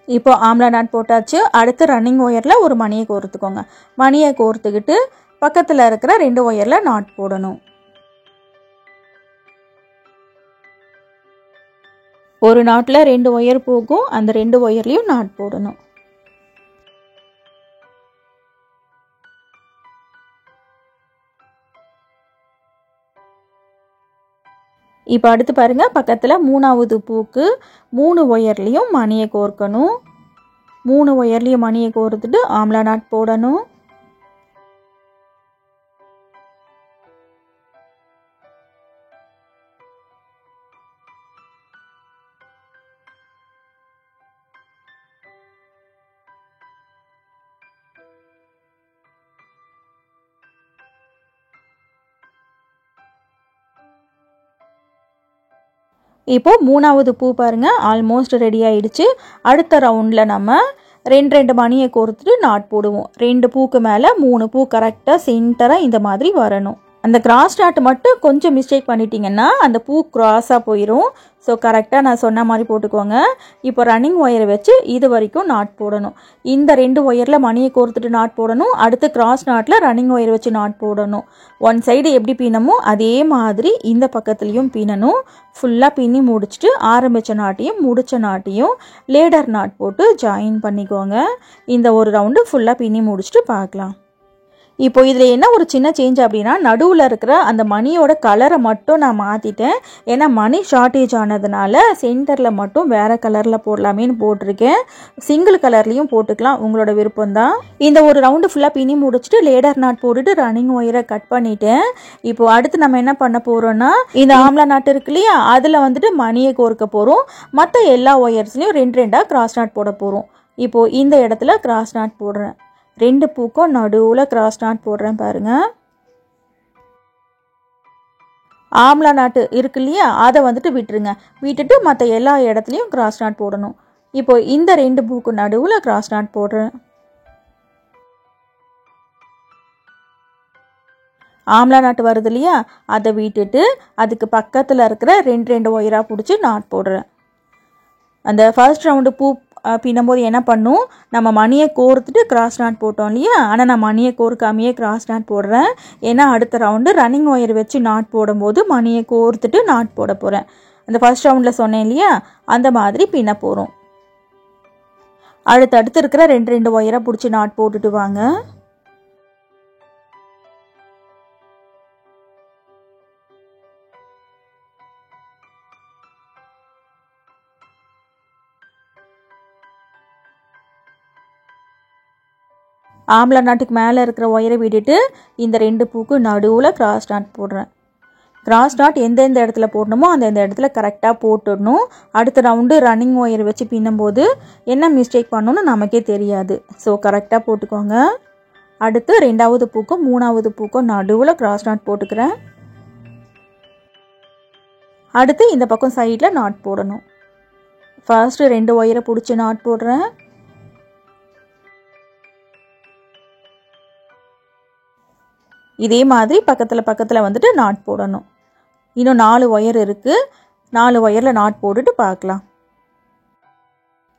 இப்போ ஆம்லா நாட் போட்டாச்சு. அடுத்து ரன்னிங் ஒயரில் ஒரு மணியை கோர்த்துக்கோங்க. மணியை கோர்த்துக்கிட்டு பக்கத்தில் இருக்கிற 2 ஒயரில் நாட் போடணும். ஒரு நாட்டில் 2 ஒயர் போகும். அந்த 2 ஒயர்லேயும் நாட் போடணும். இப்போ அடுத்து பாருங்கள், பக்கத்தில் 3வது பூக்கு 3 ஒயர்லேயும் மணியை கோர்க்கணும். 3 ஒயர்லேயும் மணியை கோர்த்துட்டு ஆம்லா நாட் போடணும். இப்போது 3வது பூ பாருங்கள், ஆல்மோஸ்ட் ரெடி ஆகிடுச்சு. அடுத்த ரவுண்டில் நம்ம 2 மணியை கோர்த்துட்டு நாட் போடுவோம். 2 பூக்கு மேலே 3 பூ கரெக்டாக சென்டராக இந்த மாதிரி வரணும். அந்த கிராஸ் நாட் மட்டும் கொஞ்சம் மிஸ்டேக் பண்ணிட்டீங்கன்னா அந்த பூ கிராஸாக போயிடும். ஸோ கரெக்டாக நான் சொன்ன மாதிரி போட்டுக்கோங்க. இப்போ ரன்னிங் ஒயரை வச்சு இது வரைக்கும் நாட் போடணும். இந்த 2 ஒயரில் மணியை கோர்த்துட்டு நாட் போடணும். அடுத்து கிராஸ் நாட்டில் ரன்னிங் ஒயர் வச்சு நாட் போடணும். ஒன் சைடு எப்படி பின்னமோ அதே மாதிரி இந்த பக்கத்துலேயும் பின்னணும். ஃபுல்லாக பின்னி முடிச்சுட்டு ஆரம்பித்த நாட்டையும் முடித்த நாட்டையும் லேடர் நாட் போட்டு ஜாயின் பண்ணிக்கோங்க. இந்த ஒரு ரவுண்டு ஃபுல்லாக பின்னி முடிச்சுட்டு பார்க்கலாம். இப்போ இதில் என்ன ஒரு சின்ன சேஞ்ச் அப்படின்னா, நடுவில் இருக்கிற அந்த மணியோட கலரை மட்டும் நான் மாற்றிட்டேன். ஏன்னா மணி ஷார்ட்டேஜ் ஆனதுனால சென்டரில் மட்டும் வேறு கலரில் போடலாமேன்னு போட்டிருக்கேன். சிங்கிள் கலர்லேயும் போட்டுக்கலாம், உங்களோட விருப்பம்தான். இந்த ஒரு ரவுண்டு ஃபுல்லாக பின்னி முடிச்சுட்டு லேடர் நாட் போட்டுட்டு ரன்னிங் ஒயரை கட் பண்ணிட்டேன். இப்போ அடுத்து நம்ம என்ன பண்ண போகிறோன்னா, இந்த ஆம்லா நாட் இருக்கு இல்லையா, அதில் வந்துட்டு மணியை கோர்க்க போகிறோம். மற்ற எல்லா ஒயர்ஸ்லையும் 2 கிராஸ் நாட் போட போகிறோம். இப்போது இந்த இடத்துல கிராஸ் நாட் போடுறேன். 2 பூக்கும் நடுவில் கிராஸ் நாட் போடுறேன் பாருங்கள். ஆம்லா நாட்டு இருக்கு இல்லையா, அதை வந்துட்டு விட்டுருங்க. விட்டுட்டு மற்ற எல்லா இடத்துலையும் கிராஸ் நாட் போடணும். இப்போ இந்த 2 பூக்கு நடுவில் கிராஸ் நாட் போடுறேன். ஆம்லா நாட்டு வருது இல்லையா, அதை விட்டுட்டு அதுக்கு பக்கத்தில் இருக்கிற 2 ஒயராக பிடிச்சி நாட் போடுறேன். அந்த ஃபர்ஸ்ட் ரவுண்டு பூ பின்னும்போது என்ன பண்ணும், நம்ம மணியை கோர்த்துட்டு கிராஸ் நாட் போட்டோம் இல்லையா, ஆனால் நான் மணியை கோர்க்காமையே கிராஸ் நாட் போடுறேன். ஏன்னா அடுத்த ரவுண்டு ரன்னிங் ஒயர் வச்சு நாட் போடும்போது மணியை கோர்த்துட்டு நாட் போட போகிறேன். அந்த ஃபர்ஸ்ட் ரவுண்டில் சொன்னேன் இல்லையா, அந்த மாதிரி பின்ன போகிறோம். அடுத்தடுத்து இருக்கிற 2 ஒயரை பிடிச்சி நாட் போட்டுட்டு வாங்க. ஆம்லா நாட்டுக்கு மேலே இருக்கிற ஒயரை விட்டுட்டு இந்த 2 பூக்கு நடுவில் கிராஸ் நாட் போடுறேன். கிராஸ் நாட் எந்தெந்த இடத்துல போடணுமோ அந்தந்த இடத்துல கரெக்டாக போட்டுடணும். அடுத்த ரவுண்டு ரன்னிங் ஒயர் வச்சு பின்னும்போது என்ன மிஸ்டேக் பண்ணணும்னு நமக்கே தெரியாது. ஸோ கரெக்டாக போட்டுக்கோங்க. அடுத்து 2வது பூக்கும் 3வது பூக்கும் நடுவில் கிராஸ் நாட் போட்டுக்கிறேன். அடுத்து இந்த பக்கம் சைடில் நாட் போடணும். ஃபர்ஸ்ட்டு 2 ஒயரை பிடிச்சி நாட் போடுறேன். இதே மாதிரி பக்கத்தில் வந்துட்டு நாட் போடணும். இன்னும் 4 ஒயர் இருக்குது. 4 ஒயரில் நாட் போட்டுட்டு பார்க்கலாம்.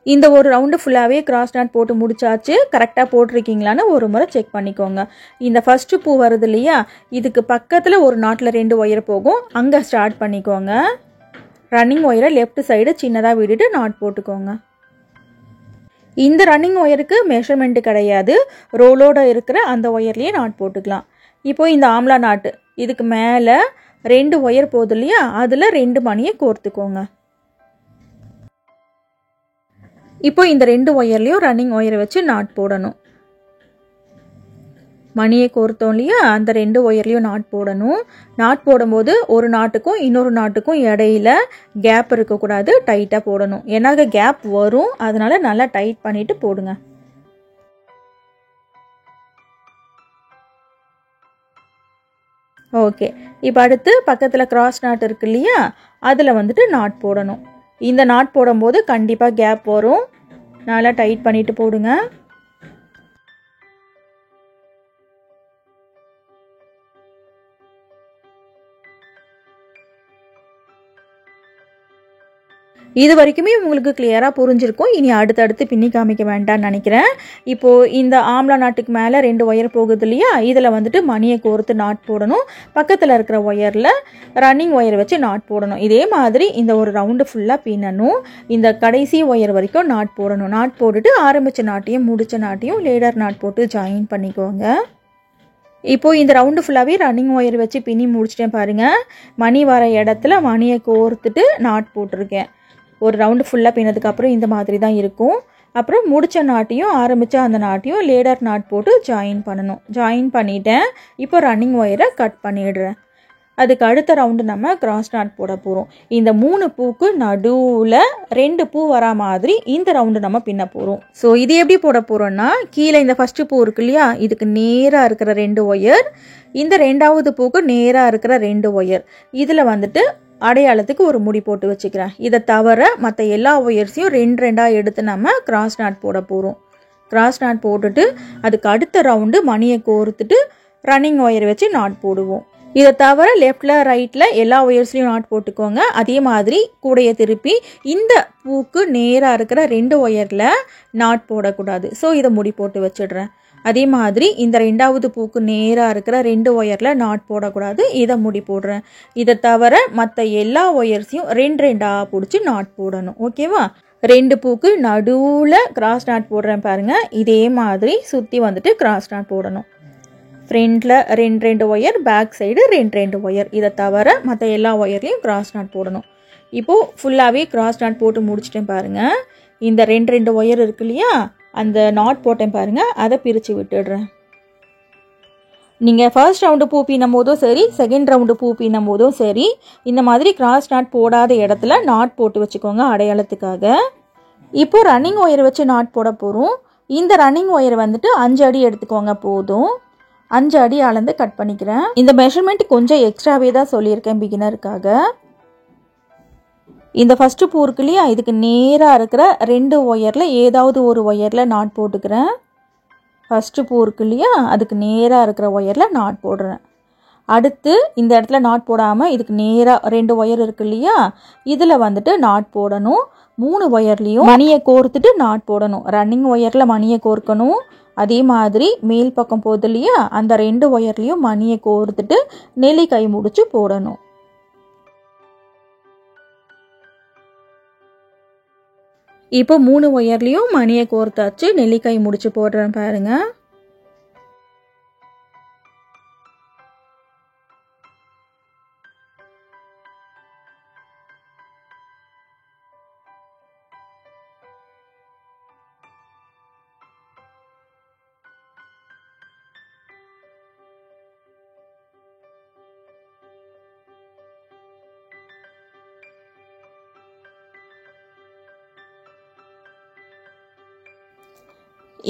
இந்த ஒரு ரவுண்டு ஃபுல்லாகவே கிராஸ் நாட் போட்டு முடிச்சாச்சு. கரெக்டாக போட்டிருக்கீங்களான்னு ஒரு முறை செக் பண்ணிக்கோங்க. இந்த ஃபஸ்ட்டு பூ வருது இல்லையா, இதுக்கு பக்கத்தில் ஒரு நாட்டில் 2 ஒயர் போகும், அங்கே ஸ்டார்ட் பண்ணிக்கோங்க. ரன்னிங் ஒயரை லெஃப்ட் சைடு சின்னதாக விட்டுட்டு நாட் போட்டுக்கோங்க. இந்த ரன்னிங் ஒயருக்கு மெஷர்மெண்ட்டு கிடையாது, ரோலோடு இருக்கிற அந்த ஒயர்லேயே நாட் போட்டுக்கலாம். இப்போது இந்த ஆம்லா நாட்டு இதுக்கு மேலே 2 ஒயர் போகுது இல்லையா, அதில் 2 மணியை கோர்த்துக்கோங்க. இப்போ இந்த 2 ஒயர்லேயும் ரன்னிங் ஒயரை வச்சு நாட் போடணும். மணியை கோர்த்தோம் இல்லையா, அந்த 2 ஒயர்லேயும் நாட் போடணும். நாட் போடும்போது ஒரு நாட்டுக்கும் இன்னொரு நாட்டுக்கும் இடையில கேப் இருக்கக்கூடாது, டைட்டாக போடணும். ஏன்னா கேப் வரும், அதனால நல்லா டைட் பண்ணிட்டு போடுங்க. ஓகே, இப்போ அடுத்து பக்கத்தில் கிராஸ் நாட் இருக்கு இல்லையா, அதில் வந்துட்டு நாட் போடணும். இந்த நாட் போடும்போது கண்டிப்பாக கேப் வரும், நல்லா டைட் பண்ணிட்டு போடுங்க. இது வரைக்குமே உங்களுக்கு கிளியராக புரிஞ்சிருக்கும். இனி அடுத்தடுத்து பின்னி காமிக்க வேண்டாம்னு நினைக்கிறேன். இப்போது இந்த ஆம்லா நாட்டுக்கு மேலே 2 ஒயர் போகுது இல்லையா, இதில் வந்துட்டு மணியை கோர்த்து நாட் போடணும். பக்கத்தில் இருக்கிற ஒயரில் ரன்னிங் ஒயர் வச்சு நாட் போடணும். இதே மாதிரி இந்த ஒரு ரவுண்டு ஃபுல்லாக பின்னணும். இந்த கடைசி ஒயர் வரைக்கும் நாட் போடணும். நாட் போட்டுட்டு ஆரம்பித்த நாட்டையும் முடித்த நாட்டையும் லேடர் நாட் போட்டு ஜாயின் பண்ணிக்கோங்க. இப்போது இந்த ரவுண்டு ஃபுல்லாகவே ரன்னிங் ஒயர் வச்சு பின்னி முடிச்சிட்டேன் பாருங்கள். மணி வர இடத்துல மணியை கோர்த்துட்டு நாட் போட்டிருக்கேன். ஒரு ரவுண்டு ஃபுல்லாக பின்னதுக்கப்புறம் இந்த மாதிரி தான் இருக்கும். அப்புறம் முடித்த நாட்டையும் ஆரம்பித்த அந்த நாட்டையும் லேடர் நாட் போட்டு ஜாயின் பண்ணணும். ஜாயின் பண்ணிட்டேன். இப்போ ரன்னிங் ஒயரை கட் பண்ணிடுறேன். அதுக்கு அடுத்த ரவுண்டு நம்ம கிராஸ் நாட் போட போகிறோம். இந்த 3 பூக்கு நடுவில் 2 பூ வரா மாதிரி இந்த ரவுண்டு நம்ம பின்ன போகிறோம். ஸோ இது எப்படி போட போகிறோன்னா, கீழே இந்த ஃபஸ்ட்டு பூ இருக்கு இல்லையா, இதுக்கு நேராக இருக்கிற 2 ஒயர், இந்த 2வது பூக்கு நேராக இருக்கிற 2 ஒயர், இதில் வந்துட்டு அடையாளத்துக்கு ஒரு முடி போட்டு வச்சுக்கிறேன். இதை தவிர மற்ற எல்லா ஒயர்ஸையும் 2 எடுத்து நம்ம கிராஸ் நாட் போட போகிறோம். கிராஸ் நாட் போட்டுட்டு அதுக்கு அடுத்த ரவுண்டு மணியை கோர்த்துட்டு ரன்னிங் ஒயர் வச்சு நாட் போடுவோம். இதை தவிர லெஃப்டில் ரைட்டில் எல்லா ஒயர்ஸ்லையும் நாட் போட்டுக்கோங்க. அதே மாதிரி கூடைய திருப்பி இந்த பூக்கு நேராக இருக்கிற 2 ஒயரில் நாட் போடக்கூடாது. ஸோ இதை முடி போட்டு வச்சிடுறேன். அதே மாதிரி இந்த 2வது பூக்கு நேராக இருக்கிற 2 ஒயரில் நாட் போடக்கூடாது, இதை முடி போடுறேன். இதை தவிர மற்ற எல்லா ஒயர்ஸையும் 2 பிடிச்சி நாட் போடணும். ஓகேவா? 2 பூக்கு நடுவில் கிராஸ் நாட் போடுறேன் பாருங்கள். இதே மாதிரி சுற்றி வந்துட்டு கிராஸ் நாட் போடணும். ஃப்ரண்டில் 2 ஒயர், பேக் சைடு 2 ஒயர். இதை தவிர மற்ற எல்லா ஒயர்லையும் கிராஸ் நாட் போடணும். இப்போது ஃபுல்லாகவே கிராஸ் நாட் போட்டு முடிச்சிட்டேன் பாருங்கள். இந்த 2 ஒயர் இருக்கு இல்லையா, அந்த நாட் போட்டேன் பாருங்கள், அதை பிரித்து விட்டுடுறேன். நீங்கள் ஃபர்ஸ்ட் ரவுண்டு பூ பின்னும் போதும் சரி, செகண்ட் ரவுண்டு பூ பின்னும் போதும் சரி, இந்த மாதிரி கிராஸ் நாட் போடாத இடத்துல நாட் போட்டு வச்சுக்கோங்க அடையாளத்துக்காக. இப்போ ரன்னிங் ஒயர் வச்சு நாட் போட போகிறோம். இந்த ரன்னிங் ஒயர் வந்துட்டு 5 அடி எடுத்துக்கோங்க போதும். 5 அடி அளந்து கட் பண்ணிக்கிறேன். இந்த மெஷர்மெண்ட் கொஞ்சம் எக்ஸ்ட்ராவே தான் சொல்லியிருக்கேன் பிகினருக்காக. இந்த ஃபஸ்ட்டு பூ இருக்கு இல்லையா, இதுக்கு நேராக இருக்கிற 2 ஒயரில் ஏதாவது ஒரு ஒயரில் நாட் போட்டுக்கிறேன். ஃபஸ்ட்டு பூ இருக்கு இல்லையா, அதுக்கு நேராக இருக்கிற ஒயரில் நாட் போடுறேன். அடுத்து இந்த இடத்துல நாட் போடாமல் இதுக்கு நேராக 2 ஒயர் இருக்கு இல்லையா, இதில் வந்துட்டு நாட் போடணும். 3 ஒயர்லேயும் மணியை கோர்த்துட்டு நாட் போடணும். ரன்னிங் ஒயரில் மணியை கோர்க்கணும். அதே மாதிரி மேல் பக்கம் போகுது இல்லையா, அந்த 2 ஒயர்லேயும் மணியை கோர்த்துட்டு நெல்லி கை முடிச்சு போடணும். இப்போ 3 ஒயர்லேயும் மணியை கோர்த்தாச்சு. நெல்லிக்காய் முடிச்சு போடுறேன் பாருங்கள்.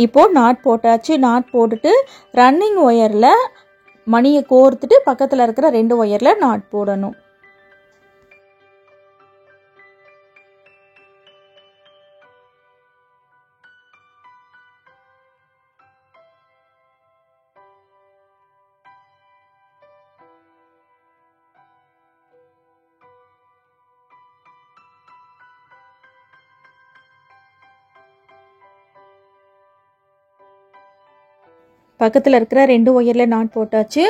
இப்போ நாட் போட்டாச்சு. நாட் போட்டுட்டு ரன்னிங் ஒயரில் மணியை கோர்த்துட்டு பக்கத்தில் இருக்கிற 2 ஒயரில் நாட் போடணும். பக்கத்தில் இருக்கிற 2 ஒயரில் நாட் போட்டாச்சு.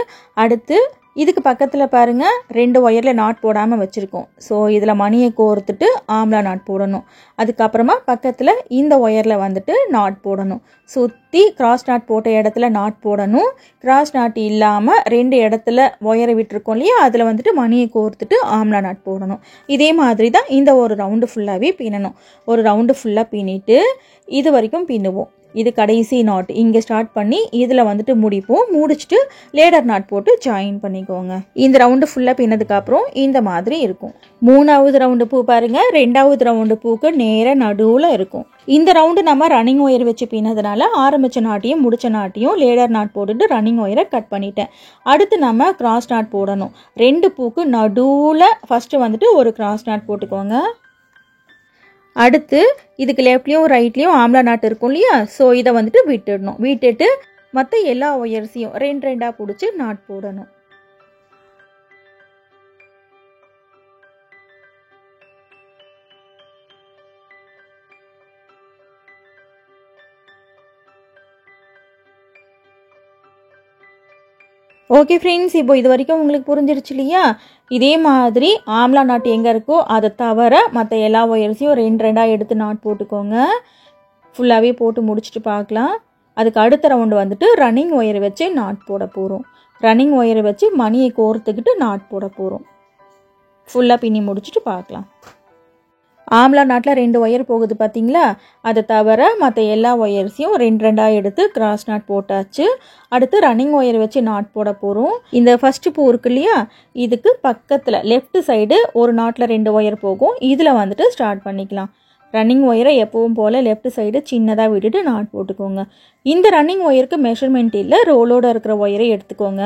அடுத்து இதுக்கு பக்கத்தில் பாருங்கள் 2 ஒயரில் நாட் போடாமல் வச்சுருக்கோம். ஸோ இதில் மணியை கோர்த்துட்டு ஆம்லா நாட் போடணும். அதுக்கப்புறமா பக்கத்தில் இந்த ஒயரில் வந்துட்டு நாட் போடணும். சுற்றி கிராஸ் நாட் போட்ட இடத்துல நாட் போடணும். கிராஸ் நாட் இல்லாமல் 2 இடத்துல ஒயரை விட்டுருக்கோம் இல்லையா, அதில் வந்துட்டு மணியை கோர்த்துட்டு ஆம்லா நாட் போடணும். இதே மாதிரி தான் இந்த ஒரு ரவுண்டு ஃபுல்லாகவே பின்னணும். ஒரு ரவுண்டு ஃபுல்லாக பின்னிட்டு இது வரைக்கும் பின்னுவோம். இது கடைசி நாட். இங்கே ஸ்டார்ட் பண்ணி இதில் வந்துட்டு முடிப்போம். முடிச்சுட்டு லேடர் நாட் போட்டு ஜாயின் பண்ணிக்கோங்க. இந்த ரவுண்டு ஃபுல்லாக பின்னதுக்கப்புறம் இந்த மாதிரி இருக்கும். 3வது ரவுண்டு பூ பாருங்கள். 2வது ரவுண்டு பூக்கு நேராக நடுவில் இருக்கும். இந்த ரவுண்டு நம்ம ரன்னிங் ஒயர் வச்சு பின்னதுனால ஆரம்பித்த நாட்டையும் முடிச்ச நாட்டையும் லேடர் நாட் போட்டுட்டு ரன்னிங் ஒயரை கட் பண்ணிட்டேன். அடுத்து நம்ம கிராஸ் நாட் போடணும். 2 பூக்கு நடுவில் ஃபஸ்ட்டு வந்துட்டு ஒரு கிராஸ் நாட் போட்டுக்கோங்க. அடுத்து இதுக்கு லெஃப்ட்லேயும் ரைட்லேயும் ஆம்லா நாட் இருக்கும் இல்லையா, ஸோ இதை வந்துட்டு விட்டுடணும். விட்டுட்டு மற்ற எல்லா ஒயர்ஸையும் 2 பிடிச்சி நாட் போடணும். ஓகே ஃப்ரெண்ட்ஸ், இப்போ இது வரைக்கும் உங்களுக்கு புரிஞ்சிருச்சு இல்லையா? இதே மாதிரி ஆம்லா நாட் எங்கே இருக்கோ அதை தவிர மற்ற எல்லா ஒயர்ஸையும் 2 எடுத்து நாட் போட்டுக்கோங்க. ஃபுல்லாகவே போட்டு முடிச்சுட்டு பார்க்கலாம். அதுக்கு அடுத்த ரவுண்டு வந்துட்டு ரன்னிங் ஒயரை வச்சு நாட் போட போகிறோம். ரன்னிங் ஒயரை வச்சு மணியை கோர்த்துக்கிட்டு நாட் போட போகிறோம். ஃபுல்லாக பின்னி முடிச்சுட்டு பார்க்கலாம். ஆம்லா நாட்டில் 2 ஒயர் போகுது பார்த்தீங்களா? அதை தவிர மற்ற எல்லா ஒயர்ஸையும் 2 எடுத்து கிராஸ் நாட் போட்டாச்சு. அடுத்து ரன்னிங் ஒயர் வச்சு நாட் போட போகிறோம். இந்த ஃபஸ்ட்டு பூ இருக்கு இல்லையா, இதுக்கு பக்கத்தில் லெஃப்ட் சைடு ஒரு நாட்டில் 2 ஒயர் போகும். இதில் வந்துட்டு ஸ்டார்ட் பண்ணிக்கலாம். ரன்னிங் ஒயரை எப்பவும் போல் லெஃப்ட் சைடு சின்னதாக விட்டுட்டு நாட் போட்டுக்கோங்க. இந்த ரன்னிங் ஒயருக்கு மெஷர்மெண்ட் இல்லை, ரோலோடு இருக்கிற ஒயரை எடுத்துக்கோங்க.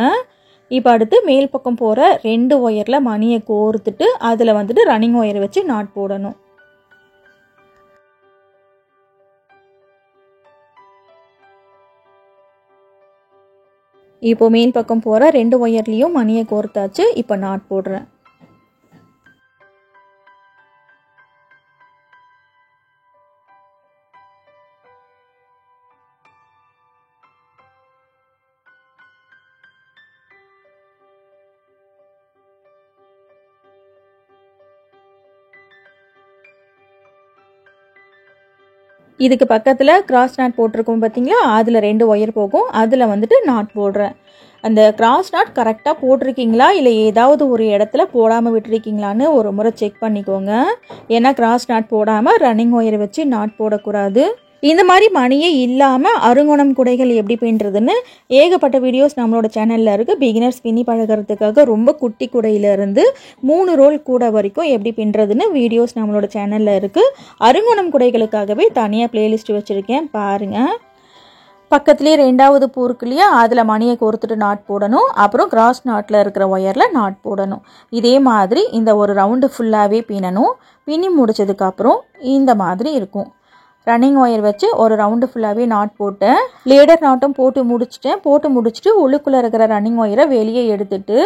இப்போ அடுத்து மேல் பக்கம் போகிற 2 ஒயரில் மணியை கோர்த்துட்டு அதில் வந்துட்டு ரன்னிங் ஒயரை வச்சு நாட் போடணும். இப்போ மேல் பக்கம் போகிற 2 ஒயர்லேயும் மணியை கோர்த்தாச்சு. இப்போ நாட் போடுறேன். இதுக்கு பக்கத்தில் கிராஸ் நாட் போட்டிருக்கோம் பார்த்தீங்களா, அதில் 2 ஒயர் போகும். அதில் வந்துட்டு நாட் போடுறேன். அந்த கிராஸ் நாட் கரெக்டாக போட்டிருக்கீங்களா இல்லை ஏதாவது ஒரு இடத்துல போடாமல் விட்டுருக்கீங்களான்னு ஒரு முறை செக் பண்ணிக்கோங்க. ஏன்னா கிராஸ் நாட் போடாமல் ரன்னிங் ஒயரை வச்சு நாட் போடக்கூடாது. இந்த மாதிரி மணியே இல்லாமல் அருங்கோணம் குடைகள் எப்படி பின்னுறதுன்னு ஏகப்பட்ட வீடியோஸ் நம்மளோட சேனலில் இருக்குது. பிகினர்ஸ் பின்னி பழகிறதுக்காக ரொம்ப குட்டி குடையிலேருந்து 3 ரோல் கூட வரைக்கும் எப்படி பின்னுறதுன்னு வீடியோஸ் நம்மளோட சேனலில் இருக்குது. அருங்கோணம் குடைகளுக்காகவே தனியாக பிளேலிஸ்ட் வச்சுருக்கேன், பாருங்கள். பக்கத்துலேயே 2வது பூ இருக்கு இல்லையா, அதில் மணியை கோர்த்துட்டு நாட் போடணும். அப்புறம் கிராஸ் நாட்டில் இருக்கிற ஒயரில் நாட் போடணும். இதே மாதிரி இந்த ஒரு ரவுண்டு ஃபுல்லாகவே பின்னணும். பின்னி முடிச்சதுக்கப்புறம் இந்த மாதிரி இருக்கும். ரன்னிங் ஒயர் வச்சு ஒரு ரவுண்டு ஃபுல்லாகவே நாட் போட்டேன். லேடர் நாட்டும் போட்டு முடிச்சிட்டேன். போட்டு முடிச்சுட்டு உள்ளுக்குள்ளே இருக்கிற ரன்னிங் ஒயரை வெளியே எடுத்துட்டு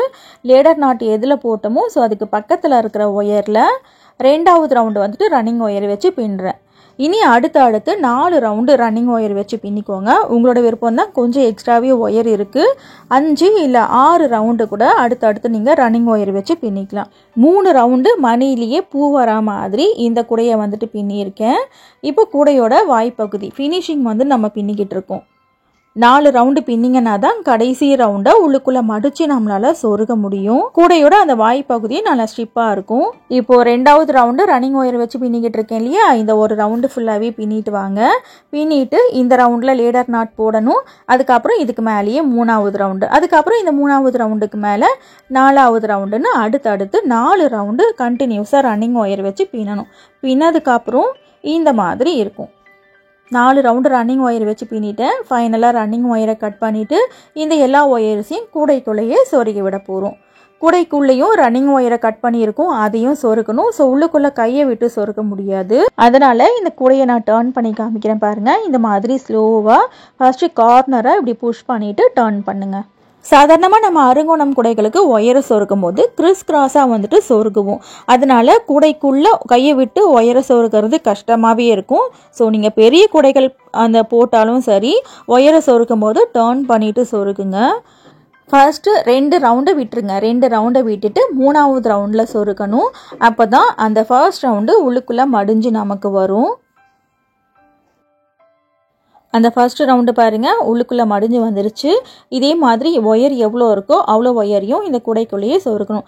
லேடர் நாட் எதில் போட்டோமோ ஸோ அதுக்கு பக்கத்தில் இருக்கிற ஒயரில் 2வது ரவுண்டு வந்துட்டு ரன்னிங் ஒயரை வச்சு பின்னுறேன். இனி அடுத்து 4 ரவுண்டு ரன்னிங் ஒயர் வச்சு பின்னிக்கோங்க. உங்களோட விருப்பம் தான், கொஞ்சம் எக்ஸ்ட்ராவே ஒயர் இருக்குது. 5 இல்லை 6 ரவுண்டு கூட அடுத்தடுத்து நீங்கள் ரன்னிங் ஒயர் வச்சு பின்னிக்கலாம். 3 ரவுண்டு மணிலேயே பூ வரா மாதிரி இந்த கூடையை வந்துட்டு பின்னியிருக்கேன். இப்போ கூடையோட வாய்ப்பகுதி ஃபினிஷிங் வந்து நம்ம பின்னிக்கிட்டு இருக்கோம். 4 ரவுண்டு பின்னிங்கன்னா தான் கடைசி ரவுண்டை உள்ளுக்குள்ளே மடித்து நம்மளால் சொருக முடியும். கூடையோட அந்த வாய்ப்பகுதியே நல்லா ஸ்ட்ரிப்பாக இருக்கும். இப்போது 2வது ரவுண்டு ரன்னிங் ஒயர் வச்சு பின்னிக்கிட்டு இருக்கேன் இல்லையா, இந்த ஒரு ரவுண்டு ஃபுல்லாகவே பின்னிட்டு வாங்க. பின்னிட்டு இந்த ரவுண்டில் லேடர் நாட் போடணும். அதுக்கப்புறம் இதுக்கு மேலேயே 3வது ரவுண்டு, அதுக்கப்புறம் இந்த 3வது ரவுண்டுக்கு மேலே 4வது ரவுண்டுன்னு அடுத்தடுத்து 4 ரவுண்டு கண்டினியூஸாக ரன்னிங் ஒயர் வச்சு பின்னணும். பின்னதுக்கப்புறம் இந்த மாதிரி இருக்கும். 4 ரவுண்டு ரன்னிங் ஒயர் வச்சு பின்னிட்டேன். ஃபைனலாக ரன்னிங் ஒயரை கட் பண்ணிவிட்டு இந்த எல்லா ஒயர்ஸையும் கூடைக்குள்ளேயே சொருகி விட போகிறோம். கூடைக்குள்ளேயும் ரன்னிங் ஒயரை கட் பண்ணியிருக்கோம், அதையும் சொருக்கணும். ஸோ உள்ளுக்குள்ளே கையை விட்டு சொருக்க முடியாது. அதனால் இந்த கூடையை நான் டர்ன் பண்ணி காமிக்கிறேன் பாருங்கள். இந்த மாதிரி ஸ்லோவாக ஃபஸ்ட்டு கார்னரை இப்படி புஷ் பண்ணிவிட்டு டர்ன் பண்ணுங்கள். சாதாரணமாக நம்ம அருங்கோணம் கூடைகளுக்கு ஒயரை சொருக்கும் போது கிராஸாக வந்துட்டு சொருகுவோம். அதனால கூடைக்குள்ளே கையை விட்டு ஒயரை சொருகிறது கஷ்டமாகவே இருக்கும். ஸோ நீங்கள் பெரிய கூடைகள் அந்த போட்டாலும் சரி, ஒயரை சொருக்கும் போது டர்ன் பண்ணிவிட்டு சொருகுங்க. ஃபர்ஸ்ட்டு 2 ரவுண்டை விட்டுருங்க. 2 ரவுண்டை விட்டுட்டு 3வது ரவுண்டில் சொருக்கணும். அப்போ தான் அந்த ஃபர்ஸ்ட் ரவுண்டு உள்ளுக்குள்ளே மடிஞ்சு நமக்கு வரும். அந்த ஃபர்ஸ்ட் ரவுண்டு பாருங்கள், உள்ளுக்குள்ளே மடிஞ்சு வந்துருச்சு. இதே மாதிரி ஒயர் எவ்வளோ இருக்கோ அவ்வளோ ஒயரையும் இந்த கூடைக்குள்ளேயே சொருகணும்.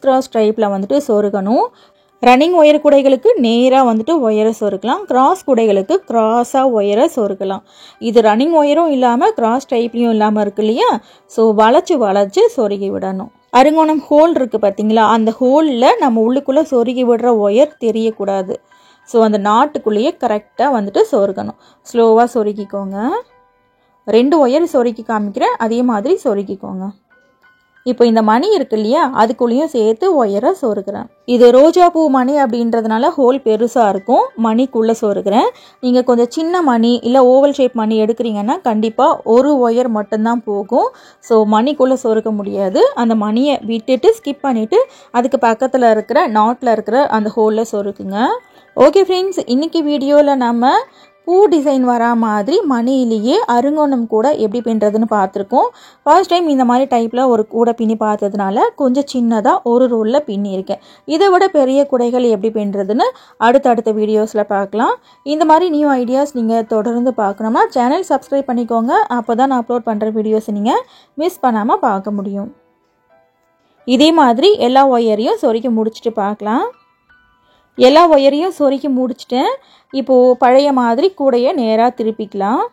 கிராஸ் டைப்பில் வந்துட்டு சொருகணும். ரன்னிங் ஒயர் கூடைகளுக்கு நேராக வந்துட்டு ஒயரை சொருக்கலாம், கிராஸ் கூடைகளுக்கு கிராஸாக ஒயரை சொருக்கலாம். இது ரன்னிங் ஒயரும் இல்லாமல் கிராஸ் டைப்லையும் இல்லாமல் இருக்கு இல்லையா, ஸோ வளைச்சு சொருகி விடணும். அருங்கோணம் ஹோல் இருக்குது பார்த்தீங்களா, அந்த ஹோலில் நம்ம உள்ளுக்குள்ளே சொருகி விடுற ஒயர் தெரியக்கூடாது. ஸோ அந்த நாட்டுக்குள்ளேயே கரெக்டாக வந்துட்டு சொருகணும். ஸ்லோவாக சொருகிக்கோங்க. 2 ஒயர் சொருக்கி காமிக்கிறேன், அதே மாதிரி சொருகிக்கோங்க. இப்போ இந்த மணி இருக்கு இல்லையா, அதுக்குள்ளேயும் சேர்த்து ஒயரை சொருகிறேன். இது ரோஜா பூ மணி அப்படின்றதுனால ஹோல் பெருசாக இருக்கும். மணிக்குள்ளே சொருகிறேன். நீங்கள் கொஞ்சம் சின்ன மணி இல்லை ஓவல் ஷேப் மணி எடுக்கிறீங்கன்னா கண்டிப்பாக ஒரு ஒயர் மட்டும்தான் போகும். ஸோ மணிக்குள்ளே சொருக்க முடியாது. அந்த மணியை விட்டுட்டு ஸ்கிப் பண்ணிவிட்டு அதுக்கு பக்கத்தில் இருக்கிற நாட்டில் இருக்கிற அந்த ஹோலில் சொருக்குங்க. ஓகே ஃப்ரெண்ட்ஸ், இன்றைக்கி வீடியோவில் நம்ம பூ டிசைன் வரா மாதிரி மணியிலேயே அருங்கோணம் கூட எப்படி பின்னுறதுன்னு பார்த்துருக்கோம். ஃபர்ஸ்ட் டைம் இந்த மாதிரி டைப்பில் ஒரு கூடை பின்னி பார்த்ததுனால கொஞ்சம் சின்னதாக ஒரு ரோலில் பின்னியிருக்கேன். இதை விட பெரிய கூடைகள் எப்படி பின்னுறதுன்னு அடுத்தடுத்த வீடியோஸில் பார்க்கலாம். இந்த மாதிரி நியூ ஐடியாஸ் நீங்கள் தொடர்ந்து பார்க்கணும்னா சேனல் சப்ஸ்கிரைப் பண்ணிக்கோங்க. அப்போ தான் நான் அப்லோட் பண்ணுற வீடியோஸை நீங்கள் மிஸ் பண்ணாமல் பார்க்க முடியும். இதே மாதிரி எல்லா ஒயரையும் சொருக்கி முடிச்சுட்டு பார்க்கலாம். எல்லா ஒயரையும் சொருக்கி முடிச்சிட்டேன். இப்போது பழைய மாதிரி கூடையை நேராக திருப்பிக்கலாம்.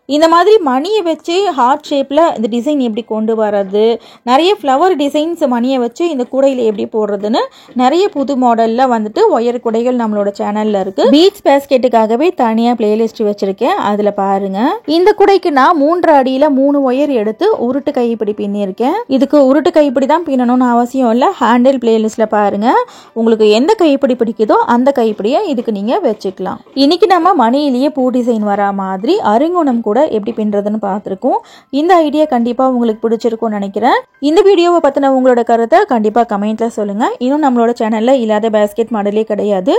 இந்த மாதிரி மணியை வச்சு ஹார்ட் ஷேப்பில் இந்த டிசைன் எப்படி கொண்டு வர்றது, நிறைய ஃப்ளவர் டிசைன்ஸ் மணியை வச்சு இந்த கூடையில் எப்படி போடுறதுன்னு நிறைய புது மாடலில் வந்துட்டு ஒயர் கூடைகள் நம்மளோட சேனலில் இருக்குது. பீச் பேஸ்கெட்டுக்காகவே தனியாக பிளேலிஸ்ட் வச்சுருக்கேன், அதில் பாருங்கள். இந்த கூடைக்கு நான் 3 அடியில் 3 ஒயர் எடுத்து உருட்டு கைப்பிடி பின்னியிருக்கேன். இதுக்கு உருட்டு கைப்பிடி தான் பின்னணும்னு அவசியம் இல்லை, ஹேண்டில் பிளேலிஸ்ட்டில் பாருங்கள். உங்களுக்கு எந்த கைப்பிடி பிடிக்குதோ அந்த கைப்பிடியை இதுக்கு நீங்கள் வச்சுக்கலாம். இன்றைக்கி நம்ம மணியிலேயே பூ டிசைன் வரா மாதிரி அருங்கோணம் கூட எப்படி பின்னுறதுன்னு பார்த்துருக்கோம். இந்த ஐடியா கண்டிப்பாக உங்களுக்கு பிடிச்சிருக்கும்னு நினைக்கிறேன். இந்த வீடியோவை பற்றின உங்களோட கருத்தை கண்டிப்பாக கமெண்ட்டில் சொல்லுங்கள். இன்னும் நம்மளோட சேனலில் இல்லாத பேஸ்கெட் மாடலே கிடையாது.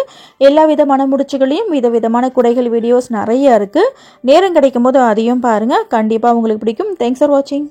எல்லா விதமான முடிச்சுகளையும் விதவிதமான குடைகள் வீடியோஸ் நிறைய இருக்குது. நேரம் கிடைக்கும் போது அதையும் பாருங்கள், கண்டிப்பாக உங்களுக்கு பிடிக்கும். தேங்க்ஸ் ஃபார் வாட்சிங்.